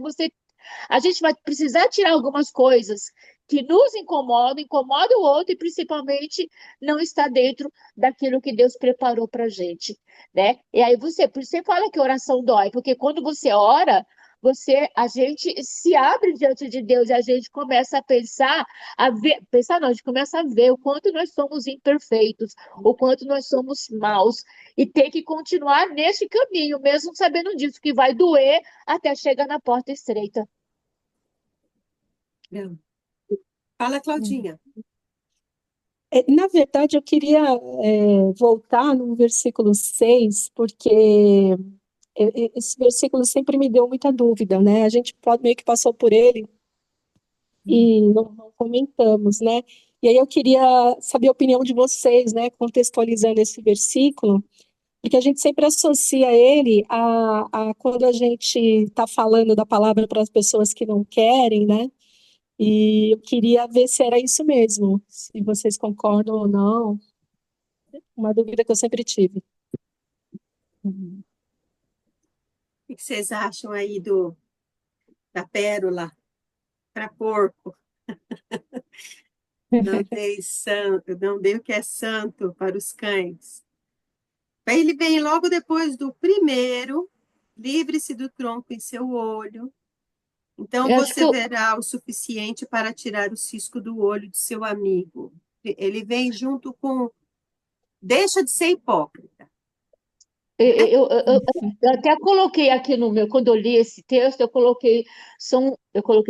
Speaker 1: a gente vai precisar tirar algumas coisas que nos incomodam, incomoda o outro e principalmente não está dentro daquilo que Deus preparou para a gente, né? E aí por isso você fala que oração dói, porque quando você ora, a gente se abre diante de Deus e a gente começa a gente começa a ver o quanto nós somos imperfeitos, o quanto nós somos maus e tem que continuar nesse caminho, mesmo sabendo disso, que vai doer até chegar na porta estreita.
Speaker 2: Fala, Claudinha.
Speaker 6: Na verdade, eu queria voltar no versículo 6, porque esse versículo sempre me deu muita dúvida, né? A gente meio que passou por ele e não comentamos, né? E aí eu queria saber a opinião de vocês, né? Contextualizando esse versículo, porque a gente sempre associa ele a quando a gente está falando da palavra para as pessoas que não querem, né? E eu queria ver se era isso mesmo, se vocês concordam ou não. Uma dúvida que eu sempre tive.
Speaker 2: O que vocês acham aí da pérola para porco? Não dei o que é santo para os cães. Aí ele vem logo depois do primeiro, livre-se do tronco em seu olho. Então
Speaker 1: Eu acho
Speaker 2: você
Speaker 1: que
Speaker 2: verá o suficiente para tirar o cisco do olho de seu amigo. Ele vem junto com deixa de ser hipócrita.
Speaker 1: eu até coloquei aqui no meu, quando eu li esse texto, eu coloquei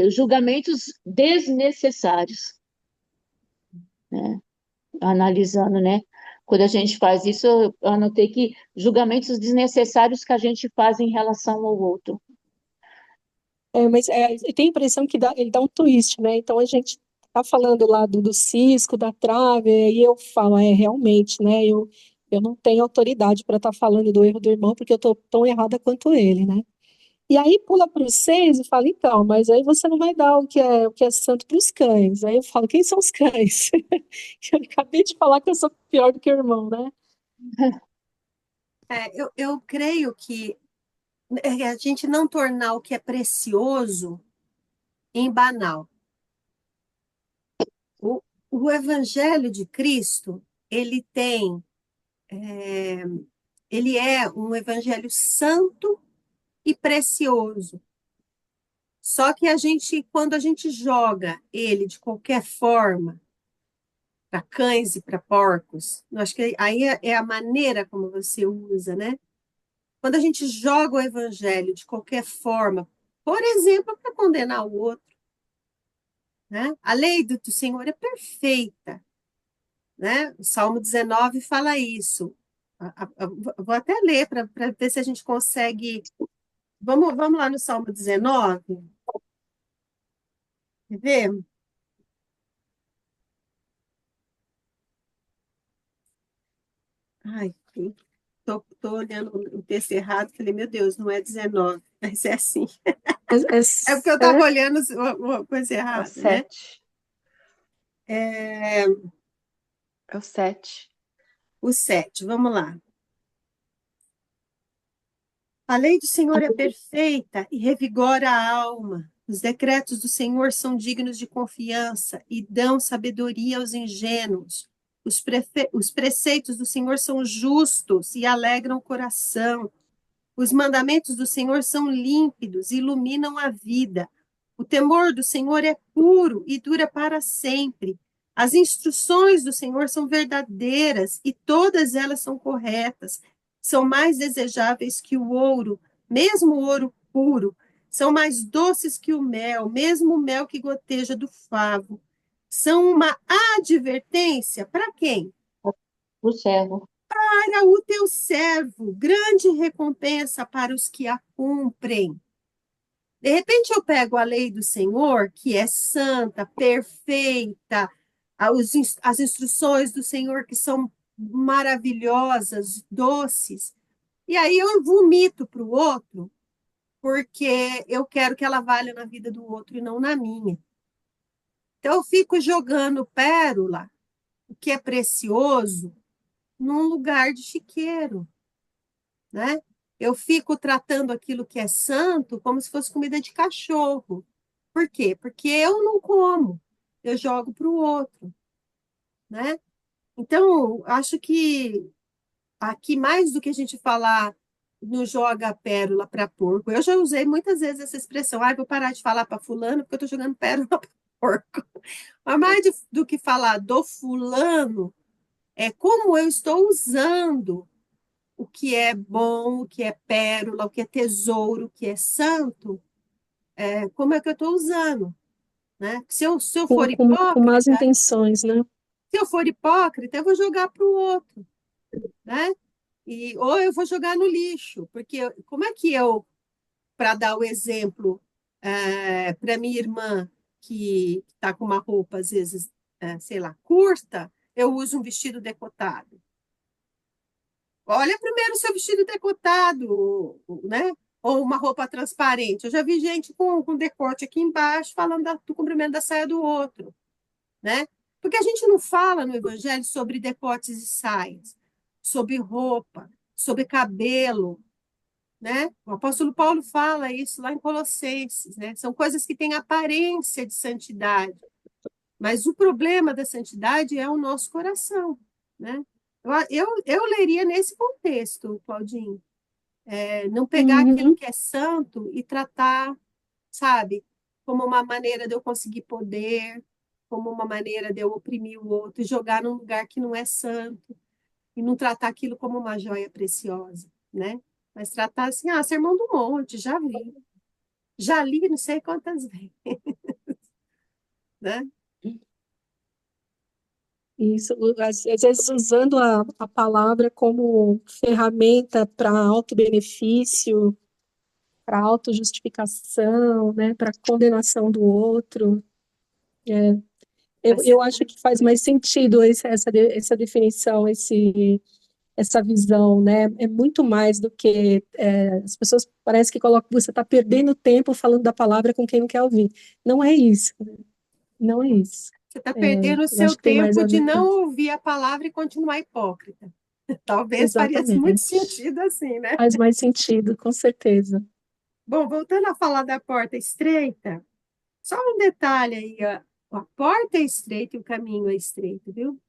Speaker 1: julgamentos desnecessários, né? Analisando, né? Quando a gente faz isso, eu anotei que julgamentos desnecessários que a gente faz em relação ao outro.
Speaker 6: Mas eu tenho a impressão que ele dá um twist, né? Então a gente tá falando lá do cisco, da trave, e eu falo, realmente, né? Eu não tenho autoridade para estar falando do erro do irmão, porque eu tô tão errada quanto ele, né? E aí pula para os 6 e fala, então, mas aí você não vai dar o que é santo para os cães. Aí eu falo, quem são os cães? Eu acabei de falar que eu sou pior do que o irmão, né?
Speaker 2: Eu creio que a gente não tornar o que é precioso em banal. O, o Evangelho de Cristo, ele tem, ele é um evangelho santo e precioso. Só que quando a gente joga ele de qualquer forma, para cães e para porcos, eu acho que aí é a maneira como você usa, né? Quando a gente joga o evangelho de qualquer forma, por exemplo, para condenar o outro, né? A lei do Senhor é perfeita, né? O Salmo 19 fala isso. Vou até ler para ver se a gente consegue. Vamos lá no Salmo 19, quer ver? Ai, tô olhando o texto errado, falei, meu Deus, não é 19, mas é assim.
Speaker 6: É, é,
Speaker 2: É porque eu estava olhando a coisa
Speaker 3: É o
Speaker 2: errada, né?
Speaker 3: 7.
Speaker 2: É,
Speaker 3: É o 7.
Speaker 2: o 7, vamos lá. A lei do Senhor é perfeita e revigora a alma. Os decretos do Senhor são dignos de confiança e dão sabedoria aos ingênuos. Os preceitos do Senhor são justos e alegram o coração. Os mandamentos do Senhor são límpidos e iluminam a vida. O temor do Senhor é puro e dura para sempre. As instruções do Senhor são verdadeiras e todas elas são corretas. São mais desejáveis que o ouro, mesmo o ouro puro. São mais doces que o mel, mesmo o mel que goteja do favo. São uma advertência para quem?
Speaker 1: O servo.
Speaker 2: Para o teu servo, grande recompensa para os que a cumprem. De repente eu pego a lei do Senhor, que é santa, perfeita, as instruções do Senhor que são maravilhosas, doces, e aí eu vomito para o outro, porque eu quero que ela valha na vida do outro e não na minha. Então eu fico jogando pérola, o que é precioso, num lugar de chiqueiro, né? Eu fico tratando aquilo que é santo como se fosse comida de cachorro. Por quê? Porque eu não como, eu jogo para o outro, né? Então, acho que aqui, mais do que a gente falar não joga a pérola para porco, eu já usei muitas vezes essa expressão, vou parar de falar para fulano porque eu estou jogando pérola para porco. Mas mais do que falar do fulano, é como eu estou usando o que é bom, o que é pérola, o que é tesouro, o que é santo, como é que eu estou usando, né? Se eu for
Speaker 6: com más
Speaker 2: hipócrita,
Speaker 6: intenções, né?
Speaker 2: eu vou jogar para o outro, né? Ou eu vou jogar no lixo, porque como é que eu, para dar o exemplo para minha irmã que está com uma roupa, às vezes, sei lá, curta, eu uso um vestido decotado. Olha primeiro o seu vestido decotado, né? Ou uma roupa transparente. Eu já vi gente com decote aqui embaixo falando do comprimento da saia do outro, né? Porque a gente não fala no Evangelho sobre decotes e saias, sobre roupa, sobre cabelo, né? O apóstolo Paulo fala isso lá em Colossenses, né? São coisas que têm aparência de santidade, mas o problema da santidade é o nosso coração, né? Eu leria nesse contexto, Claudinho. Não pegar aquilo
Speaker 6: Uhum.
Speaker 2: que é santo e tratar, sabe, como uma maneira de eu conseguir poder, como uma maneira de eu oprimir o outro, e jogar num lugar que não é santo, e não tratar aquilo como uma joia preciosa, né? Mas tratar assim, Sermão do Monte, já vi, já li não sei quantas vezes, né?
Speaker 6: Isso, às vezes usando a palavra como ferramenta para autobenefício, para autojustificação, né, para condenação do outro. Eu
Speaker 2: Mas
Speaker 6: acho que faz mais sentido essa definição, essa visão, né? É muito mais do que as pessoas parece que colocam, você está perdendo tempo falando da palavra com quem não quer ouvir. Não é isso, não é isso.
Speaker 2: Você está perdendo o
Speaker 6: Eu acho
Speaker 2: seu
Speaker 6: que tem mais
Speaker 2: tempo
Speaker 6: a
Speaker 2: de
Speaker 6: ver com
Speaker 2: não
Speaker 6: isso.
Speaker 2: ouvir a palavra e continuar hipócrita. Talvez faria muito
Speaker 6: Exatamente.
Speaker 2: sentido assim, né?
Speaker 6: Faz mais sentido, com certeza.
Speaker 2: Bom, voltando a falar da porta estreita, só um detalhe aí, ó. A porta é estreita e o caminho é estreito, viu?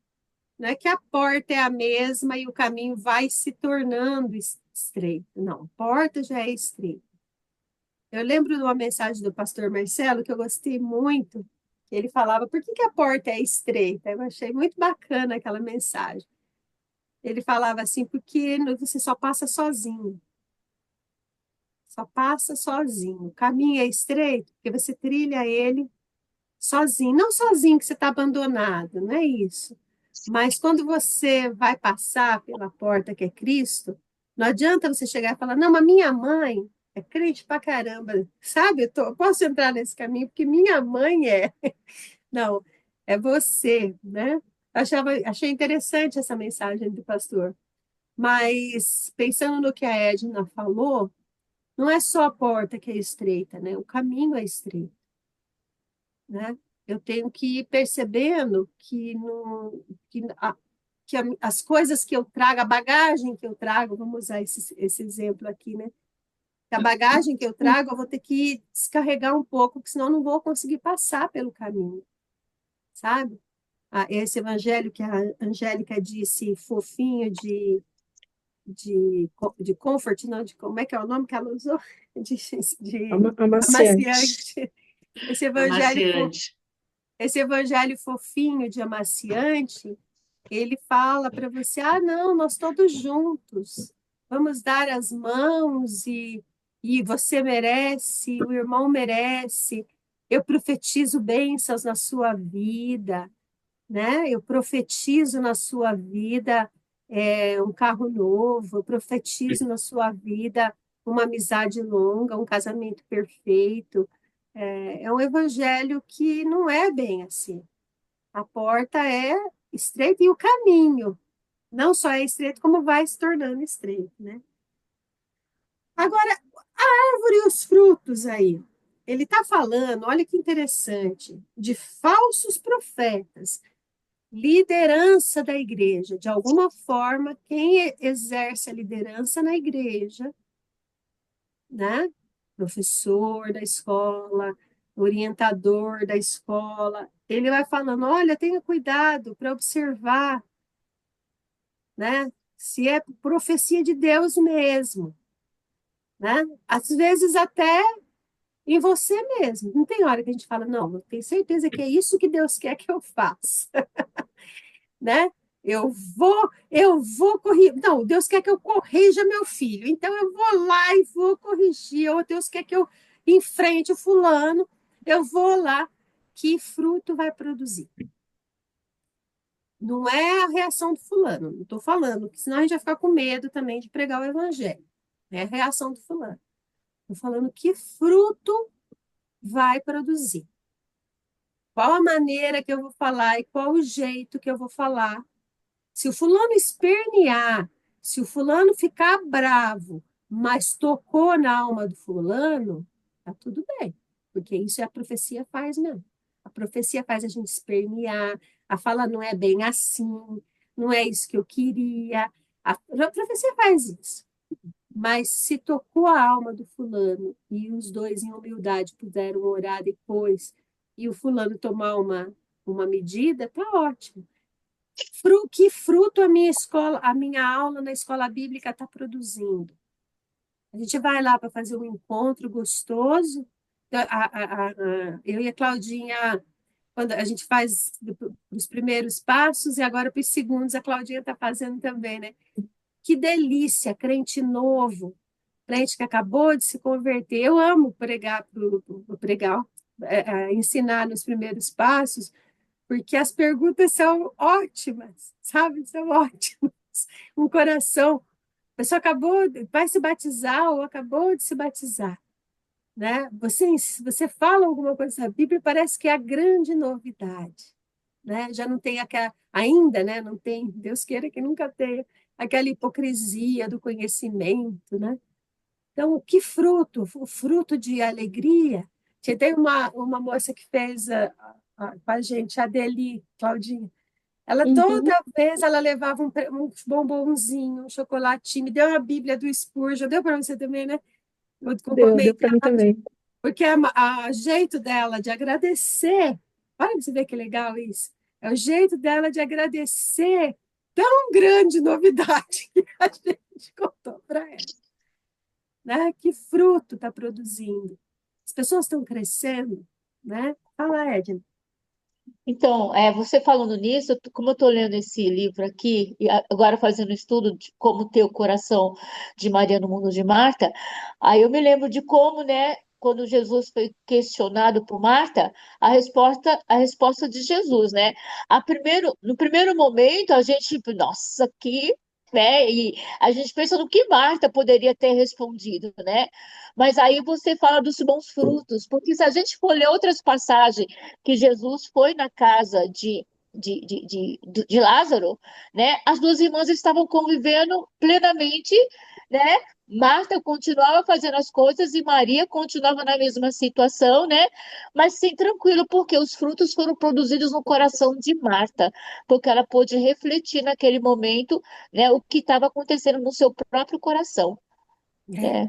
Speaker 2: Não é que a porta é a mesma e o caminho vai se tornando estreito. Não, a porta já é estreita. Eu lembro de uma mensagem do pastor Marcelo que eu gostei muito. Ele falava, por que que a porta é estreita? Eu achei muito bacana aquela mensagem. Ele falava assim, porque você só passa sozinho. Só passa sozinho. O caminho é estreito, porque você trilha ele sozinho. Não sozinho que você está abandonado, não é isso. Mas quando você vai passar pela porta que é Cristo, não adianta você chegar e falar, não, mas minha mãe é crente pra caramba, sabe? Eu posso entrar nesse caminho porque minha mãe é. Não, é você, né? Achei interessante essa mensagem do pastor. Mas pensando no que a Edna falou, não é só a porta que é estreita, né? O caminho é estreito, né? Eu tenho que ir percebendo que, no, que as coisas que eu trago, a bagagem que eu trago, vamos usar esse exemplo aqui, né? A bagagem que eu trago, eu vou ter que descarregar um pouco, porque senão eu não vou conseguir passar pelo caminho, sabe? Esse evangelho que a Angélica disse, fofinho de comfort, não, de como é que é o nome que ela usou? De
Speaker 6: Amaciante.
Speaker 2: amaciante. Esse evangelho,
Speaker 4: Amaciante.
Speaker 2: esse evangelho fofinho de amaciante, ele fala para você, não, nós todos juntos, vamos dar as mãos e você merece, o irmão merece, eu profetizo bênçãos na sua vida, né? Eu profetizo na sua vida um carro novo, eu profetizo na sua vida uma amizade longa, um casamento perfeito. É um evangelho que não é bem assim. A porta é estreita e o caminho não só é estreito, como vai se tornando estreito, né? Agora, a árvore e os frutos aí. Ele está falando, olha que interessante, de falsos profetas, liderança da igreja. De alguma forma, quem exerce a liderança na igreja, né? Professor da escola, orientador da escola, ele vai falando: olha, tenha cuidado para observar, né? Se é profecia de Deus mesmo, né? Às vezes até em você mesmo. Não tem hora que a gente fala, não, eu tenho certeza que é isso que Deus quer que eu faça, né? Eu vou corrigir. Não, Deus quer que eu corrija meu filho. Então eu vou lá e vou corrigir. Ou Deus quer que eu enfrente o fulano. Eu vou lá. Que fruto vai produzir? Não é a reação do fulano. Não estou falando, porque senão a gente vai ficar com medo também de pregar o evangelho. É a reação do fulano. Estou falando que fruto vai produzir. Qual a maneira que eu vou falar e qual o jeito que eu vou falar. Se o fulano espernear, se o fulano ficar bravo, mas tocou na alma do fulano, tá tudo bem, porque isso a profecia faz mesmo. A profecia faz a gente espernear, a fala não é bem assim, não é isso que eu queria. A profecia faz isso. Mas se tocou a alma do fulano e os dois em humildade puderam orar depois e o fulano tomar uma medida, tá ótimo. Que fruto a minha escola, a minha aula na escola bíblica está produzindo? A gente vai lá para fazer um encontro gostoso. Eu e a Claudinha, quando a gente faz os primeiros passos e agora para os segundos, a Claudinha está fazendo também, né? Que delícia, crente novo, crente que acabou de se converter. Eu amo pregar, ensinar nos primeiros passos, porque as perguntas são ótimas, sabe? São ótimas. Um coração. A pessoa vai se batizar ou acabou de se batizar, né? Você fala alguma coisa da Bíblia, parece que é a grande novidade, né? Já não tem aquela, ainda, né? Não tem, Deus queira que nunca tenha aquela hipocrisia do conhecimento, né? Então, que fruto? O fruto de alegria. Tem uma moça que fez com a gente, a Adeli, Claudinha. Ela
Speaker 6: Uhum.
Speaker 2: toda vez ela levava um bombonzinho, um chocolatinho, me deu a Bíblia do Spurgeon, deu para você também, né? Eu
Speaker 6: Deu para mim também.
Speaker 2: porque a jeito dela de agradecer, olha pra você ver que legal isso, é o jeito dela de agradecer tão grande novidade que a gente contou para ela, né? Que fruto está produzindo? As pessoas estão crescendo, né? Fala, Edna.
Speaker 1: Então, você falando nisso, como eu estou lendo esse livro aqui, e agora fazendo estudo de como ter o coração de Maria no mundo de Marta, aí eu me lembro de como, né, quando Jesus foi questionado por Marta, a resposta de Jesus, né? No primeiro momento, a gente, nossa, né? E a gente pensa no que Marta poderia ter respondido, né? Mas aí você fala dos bons frutos, porque se a gente for ler outras passagens que Jesus foi na casa de Lázaro, né? As duas irmãs estavam convivendo plenamente, né? Marta continuava fazendo as coisas e Maria continuava na mesma situação, né? Mas sim, tranquilo, porque os frutos foram produzidos no coração de Marta, porque ela pôde refletir naquele momento, né, o que estava acontecendo no seu próprio coração,
Speaker 2: É.
Speaker 1: né?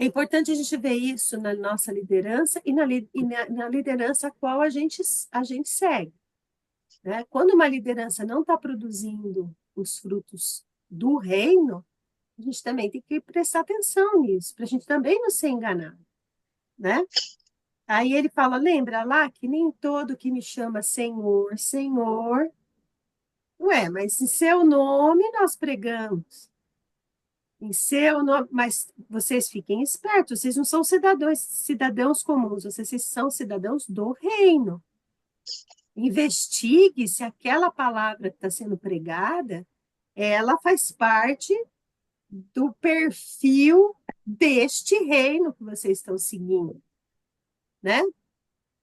Speaker 2: É importante a gente ver isso na nossa liderança e na liderança a qual a gente segue, né? Quando uma liderança não está produzindo os frutos do reino, a gente também tem que prestar atenção nisso, para a gente também não ser enganado, né? Aí ele fala, lembra lá que nem todo que me chama Senhor, Senhor, ué, mas em seu nome nós pregamos. Em seu nome, mas vocês fiquem espertos, vocês não são cidadãos comuns, vocês são cidadãos do reino. Investigue se aquela palavra que está sendo pregada, ela faz parte do perfil deste reino que vocês estão seguindo, né?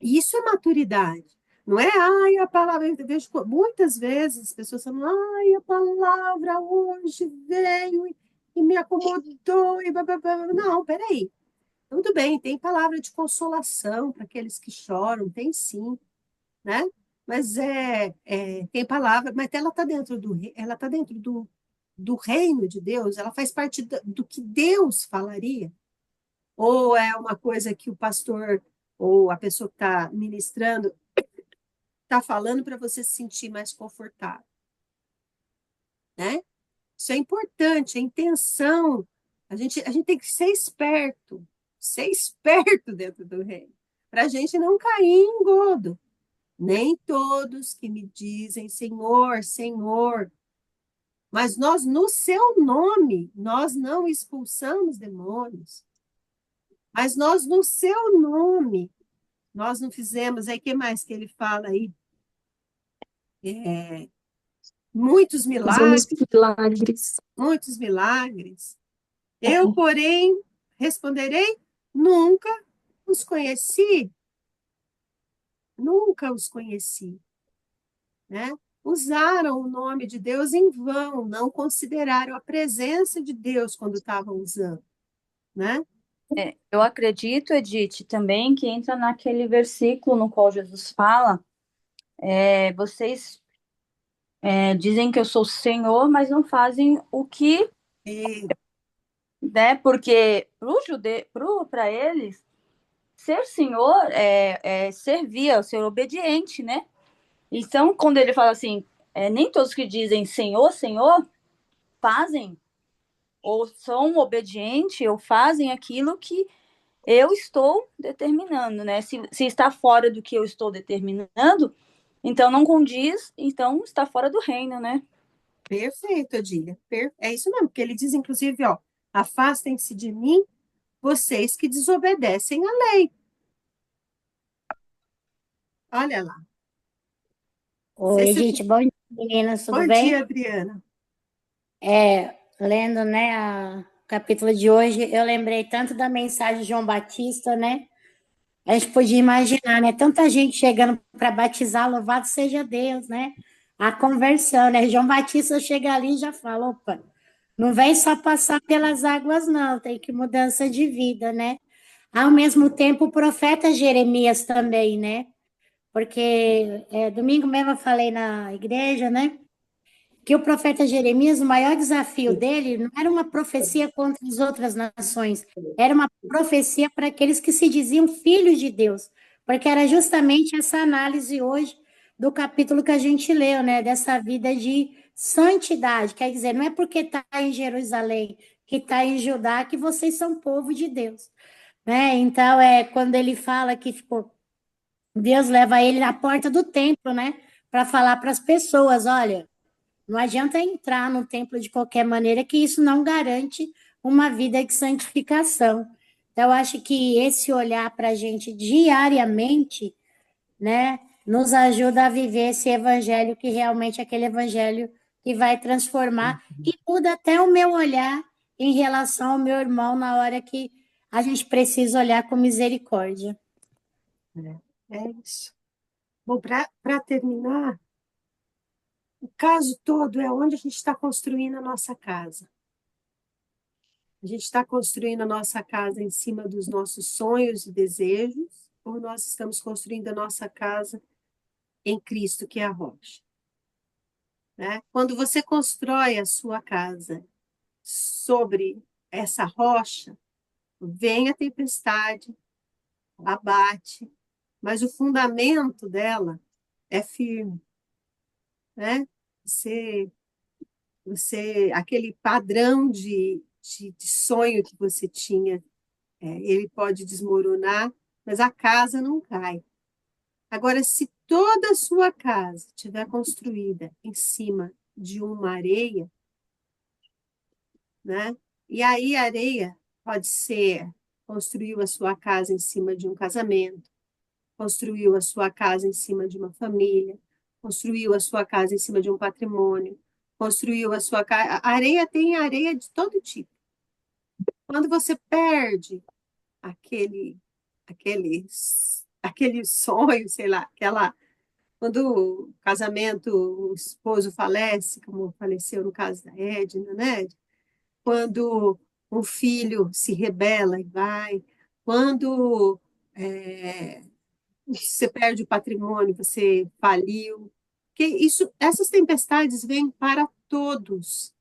Speaker 2: Isso é maturidade. Não é, ai, a palavra, eu vejo muitas vezes as pessoas falam, ai, a palavra hoje veio e me acomodou e blá, blá, blá. Não, peraí. Tudo bem, tem palavra de consolação para aqueles que choram, tem sim, né? Mas tem palavra, mas ela tá dentro do reino de Deus, ela faz parte do que Deus falaria. Ou é uma coisa que o pastor ou a pessoa que está ministrando está falando para você se sentir mais confortável, né? Isso é importante, a intenção. A gente tem que ser esperto dentro do reino, para a gente não cair em engodo. Nem todos que me dizem Senhor, Senhor, mas nós, no seu nome, nós não expulsamos demônios, mas nós, no seu nome, nós não fizemos. Aí, o que mais que ele fala aí? Muitos
Speaker 6: Fazemos
Speaker 2: milagres,
Speaker 6: milagres.
Speaker 2: muitos milagres. Eu, porém, responderei: nunca os conheci, nunca os conheci, né? Usaram o nome de Deus em vão, não consideraram a presença de Deus quando estavam usando, né?
Speaker 3: Eu acredito, Edith, também que entra naquele versículo no qual Jesus fala, vocês dizem que eu sou o Senhor, mas não fazem o que,
Speaker 2: E,
Speaker 3: né? Porque para eles, ser Senhor é servir, é ser obediente, né? Então, quando ele fala assim, nem todos que dizem Senhor, Senhor, fazem ou são obedientes ou fazem aquilo que eu estou determinando, né? Se está fora do que eu estou determinando, então não condiz, então está fora do reino, né?
Speaker 2: perfeito, Odília. É isso mesmo, porque ele diz, inclusive, ó, afastem-se de mim, vocês que desobedecem à lei. Olha lá.
Speaker 7: Oi, gente, bom dia, meninas, tudo
Speaker 2: Bom
Speaker 7: bem?
Speaker 2: dia, Adriana.
Speaker 7: Lendo, né, o capítulo de hoje, eu lembrei tanto da mensagem de João Batista, né? A gente podia imaginar, né? Tanta gente chegando para batizar, louvado seja Deus, né? A conversão, né? João Batista chega ali e já fala, opa, Não vem só passar pelas águas, não, tem que mudança de vida, né? Ao mesmo tempo, o profeta Jeremias também, né? Porque domingo mesmo eu falei na igreja, né? Que o profeta Jeremias, o maior desafio dele não era uma profecia contra as outras nações, era uma profecia para aqueles que se diziam filhos de Deus, porque era justamente essa análise hoje do capítulo que a gente leu, né? Dessa vida de santidade. Quer dizer, não é porque está em Jerusalém, que está em Judá, que vocês são povo de Deus, né? Então, quando ele fala que tipo, Deus leva ele na porta do templo, né? Para falar para as pessoas: olha, não adianta entrar no templo de qualquer maneira, que isso não garante uma vida de santificação. Então, eu acho que esse olhar para a gente diariamente, né, nos ajuda a viver esse evangelho que realmente é aquele evangelho que vai transformar e muda até o meu olhar em relação ao meu irmão na hora que a gente precisa olhar com misericórdia.
Speaker 2: É isso. Bom, para terminar, o caso todo é onde a gente está construindo a nossa casa. A gente está construindo a nossa casa em cima dos nossos sonhos e desejos, ou nós estamos construindo a nossa casa em Cristo, que é a rocha, né? Quando você constrói a sua casa sobre essa rocha, vem a tempestade, abate, mas o fundamento dela é firme, né? Você, aquele padrão de sonho que você tinha, ele pode desmoronar, mas a casa não cai. Agora, se toda a sua casa estiver construída em cima de uma areia, né? E aí a areia pode ser, construiu a sua casa em cima de um casamento, construiu a sua casa em cima de uma família, construiu a sua casa em cima de um patrimônio, construiu a sua casa. A areia tem areia de todo tipo. Quando você perde aquele, aquele sonho, sei lá, quando o casamento, o esposo falece, como faleceu no caso da Edna, né? Quando um filho se rebela e vai, quando você perde o patrimônio, você faliu, que isso, essas tempestades vêm para todos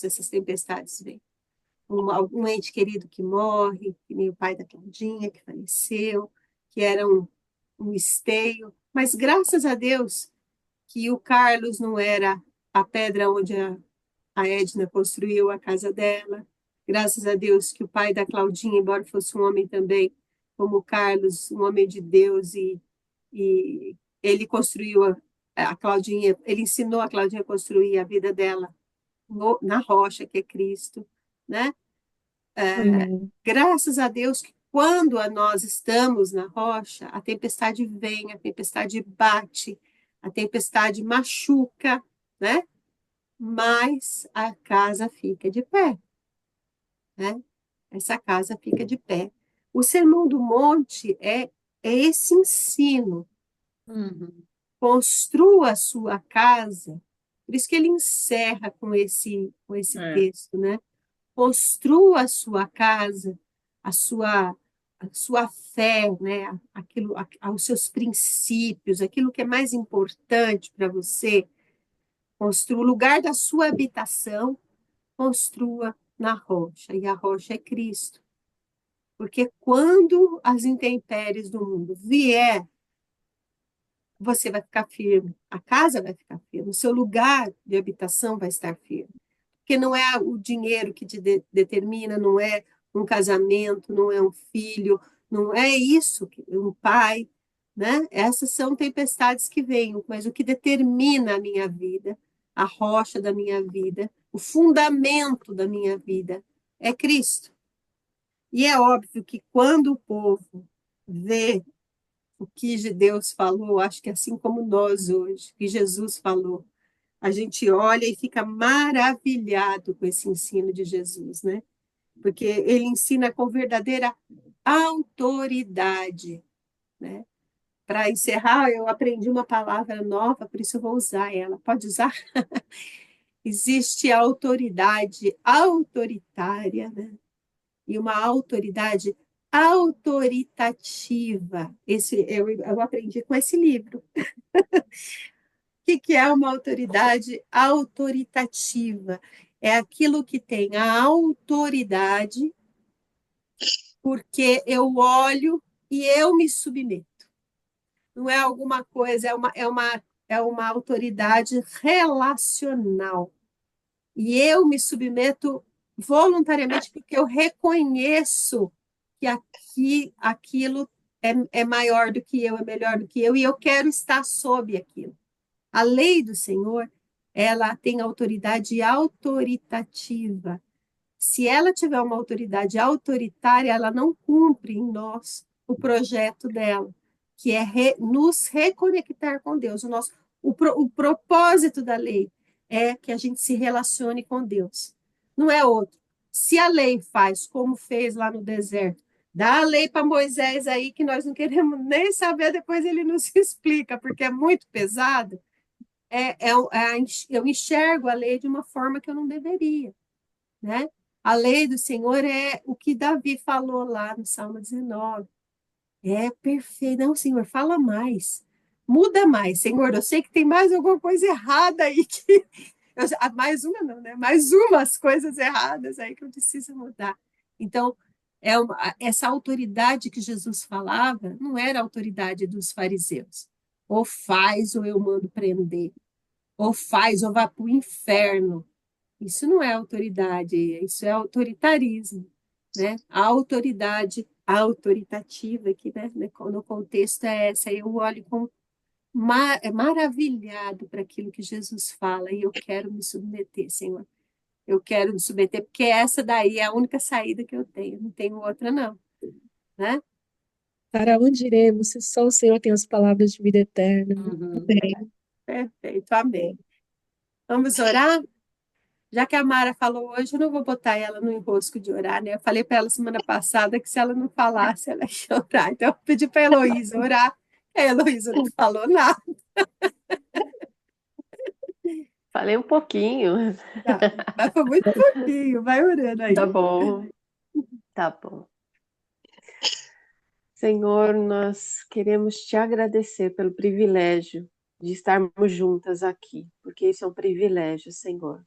Speaker 2: essas tempestades vêm. Um ente querido que morre, que nem o pai da Claudinha, que faleceu, que era um esteio, mas graças a Deus que o Carlos não era a pedra onde a Edna construiu a casa dela. Graças a Deus que o pai da Claudinha, embora fosse um homem também, como o Carlos, um homem de Deus, e ele construiu a Claudinha, ele ensinou a Claudinha a construir a vida dela na rocha, que é Cristo, né?
Speaker 6: Amém.
Speaker 2: Graças a Deus que quando nós estamos na rocha, a tempestade vem, a tempestade bate, a tempestade machuca, né? Mas a casa fica de pé, né? Essa casa fica de pé. O Sermão do Monte é esse ensino.
Speaker 4: Uhum.
Speaker 2: Construa a sua casa. Por isso que ele encerra com esse
Speaker 4: É.
Speaker 2: texto, né? Construa a sua casa, a sua fé, né? Os seus princípios, aquilo que é mais importante para você. Construa o lugar da sua habitação, construa na rocha, e a rocha é Cristo. Porque quando as intempéries do mundo vier, você vai ficar firme, a casa vai ficar firme, o seu lugar de habitação vai estar firme. Porque não é o dinheiro que te determina, não é um casamento, não é um filho, não é isso, um pai, né? Essas são tempestades que vêm, mas o que determina a minha vida, a rocha da minha vida, o fundamento da minha vida é Cristo. E é óbvio que quando o povo vê o que Deus falou, acho que assim como nós hoje, que Jesus falou, a gente olha e fica maravilhado com esse ensino de Jesus, né? Porque ele ensina com verdadeira autoridade, né? Para encerrar, eu aprendi uma palavra nova, por isso eu vou usar ela. Pode usar? Existe a autoridade autoritária, né? E uma autoridade autoritativa. Eu aprendi com esse livro. O que é uma autoridade autoritativa? É aquilo que tem a autoridade, porque eu olho e eu me submeto. Não é alguma coisa, é uma autoridade relacional. E eu me submeto voluntariamente porque eu reconheço que aquilo é maior do que eu, é melhor do que eu, e eu quero estar sob aquilo. A lei do Senhor, ela tem autoridade autoritativa. Se ela tiver uma autoridade autoritária, ela não cumpre em nós o projeto dela, que é nos reconectar com Deus. O propósito da lei é que a gente se relacione com Deus. Não é outro. Se a lei faz como fez lá no deserto, dá a lei para Moisés aí, que nós não queremos nem saber, depois ele nos explica, porque é muito pesado. Eu enxergo a lei de uma forma que eu não deveria, né? A lei do Senhor é o que Davi falou lá no Salmo 19. É perfeito. Não, Senhor, fala mais. Muda mais, Senhor. Eu sei que tem mais alguma coisa errada aí que mais uma não, né? Mais umas coisas erradas aí que eu preciso mudar. Então, essa autoridade que Jesus falava não era a autoridade dos fariseus. Ou faz ou eu mando prender. Ou faz ou vá para o inferno. Isso não é autoridade, isso é autoritarismo, né? A autoridade autoritativa, que, né, no contexto é essa, eu olho maravilhado para aquilo que Jesus fala e eu quero me submeter, Senhor. Eu quero me submeter, porque essa daí é a única saída que eu tenho, não tenho outra não, né?
Speaker 6: Para onde iremos se só o Senhor tem as palavras de vida eterna?
Speaker 4: Uhum.
Speaker 2: Perfeito, amém. Vamos orar? Já que a Mara falou hoje, eu não vou botar ela no enrosco de orar, né? Eu falei para ela semana passada que se ela não falasse, ela ia orar. Então, eu pedi para a Heloísa orar. A Heloísa não falou nada.
Speaker 8: Falei um pouquinho.
Speaker 2: Tá, mas foi muito pouquinho. Vai orando aí.
Speaker 8: Tá bom. Tá bom. Senhor, nós queremos te agradecer pelo privilégio de estarmos juntas aqui, porque isso é um privilégio, Senhor.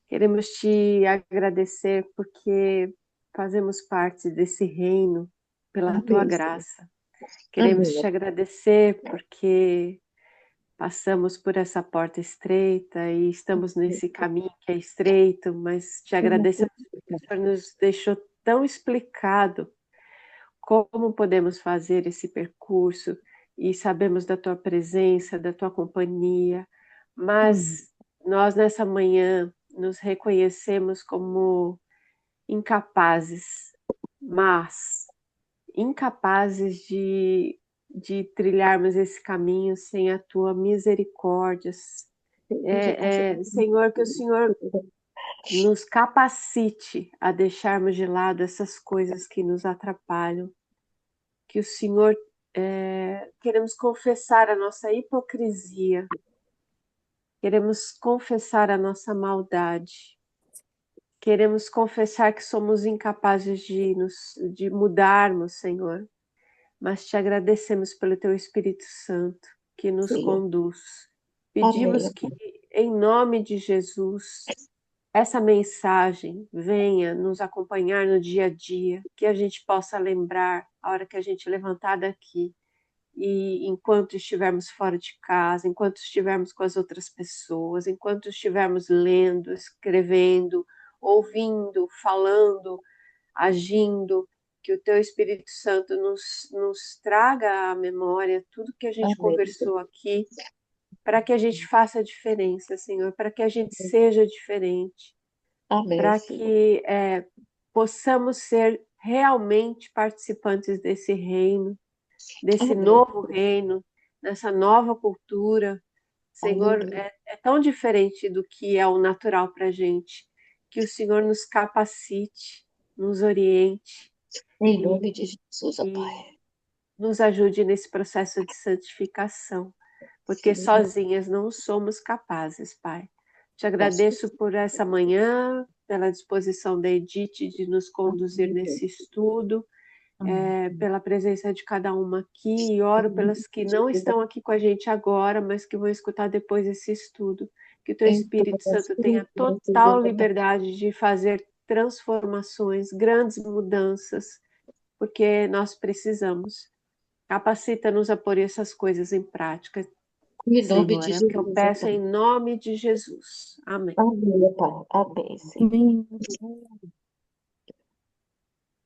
Speaker 8: Queremos te agradecer porque fazemos parte desse reino pela tua
Speaker 1: Amém.
Speaker 8: graça. Queremos
Speaker 1: Amém.
Speaker 8: te agradecer porque passamos por essa porta estreita e estamos nesse caminho que é estreito, mas te agradecemos porque o Senhor nos deixou tão explicado como podemos fazer esse percurso e sabemos da tua presença, da tua companhia, mas nós nessa manhã nos reconhecemos como incapazes, mas incapazes de trilharmos esse caminho sem a tua misericórdia. Senhor, que o Senhor nos capacite a deixarmos de lado essas coisas que nos atrapalham, que o Senhor, queremos confessar a nossa hipocrisia, queremos confessar a nossa maldade, queremos confessar que somos incapazes de mudarmos, Senhor, mas te agradecemos pelo teu Espírito Santo que nos
Speaker 1: Sim.
Speaker 8: conduz. Pedimos
Speaker 1: Amém.
Speaker 8: que, em nome de Jesus, essa mensagem venha nos acompanhar no dia a dia, que a gente possa lembrar a hora que a gente levantar daqui e enquanto estivermos fora de casa, enquanto estivermos com as outras pessoas, enquanto estivermos lendo, escrevendo, ouvindo, falando, agindo, que o teu Espírito Santo nos traga à memória tudo que a gente
Speaker 1: Amém.
Speaker 8: conversou aqui, para que a gente faça a diferença, Senhor, para que a gente seja diferente,
Speaker 1: Amém,
Speaker 8: para
Speaker 1: Senhor.
Speaker 8: que possamos ser realmente participantes desse reino, desse
Speaker 1: Amém.
Speaker 8: novo reino, dessa nova cultura. Senhor,
Speaker 1: Aleluia.
Speaker 8: é tão diferente do que é o natural para a gente, que o Senhor nos capacite, nos oriente
Speaker 1: Em
Speaker 8: e,
Speaker 1: nome de Jesus, ó Pai.
Speaker 8: e nos ajude nesse processo de santificação, porque
Speaker 1: Sim.
Speaker 8: sozinhas não somos capazes, Pai. Te agradeço por essa manhã, pela disposição da Edith de nos conduzir nesse estudo, pela presença de cada uma aqui, e oro pelas que não estão aqui com a gente agora, mas que vão escutar depois esse estudo. Que o Teu Espírito Santo tenha total liberdade de fazer transformações, grandes mudanças, porque nós precisamos. Capacita-nos a pôr essas coisas em prática,
Speaker 1: Em nome
Speaker 8: Senhor.
Speaker 1: de
Speaker 8: É o que eu
Speaker 1: Jesus,
Speaker 8: peço
Speaker 1: Pai.
Speaker 8: em nome de Jesus. Amém.
Speaker 1: Amém, Pai. Amém, Senhor.
Speaker 6: Amém.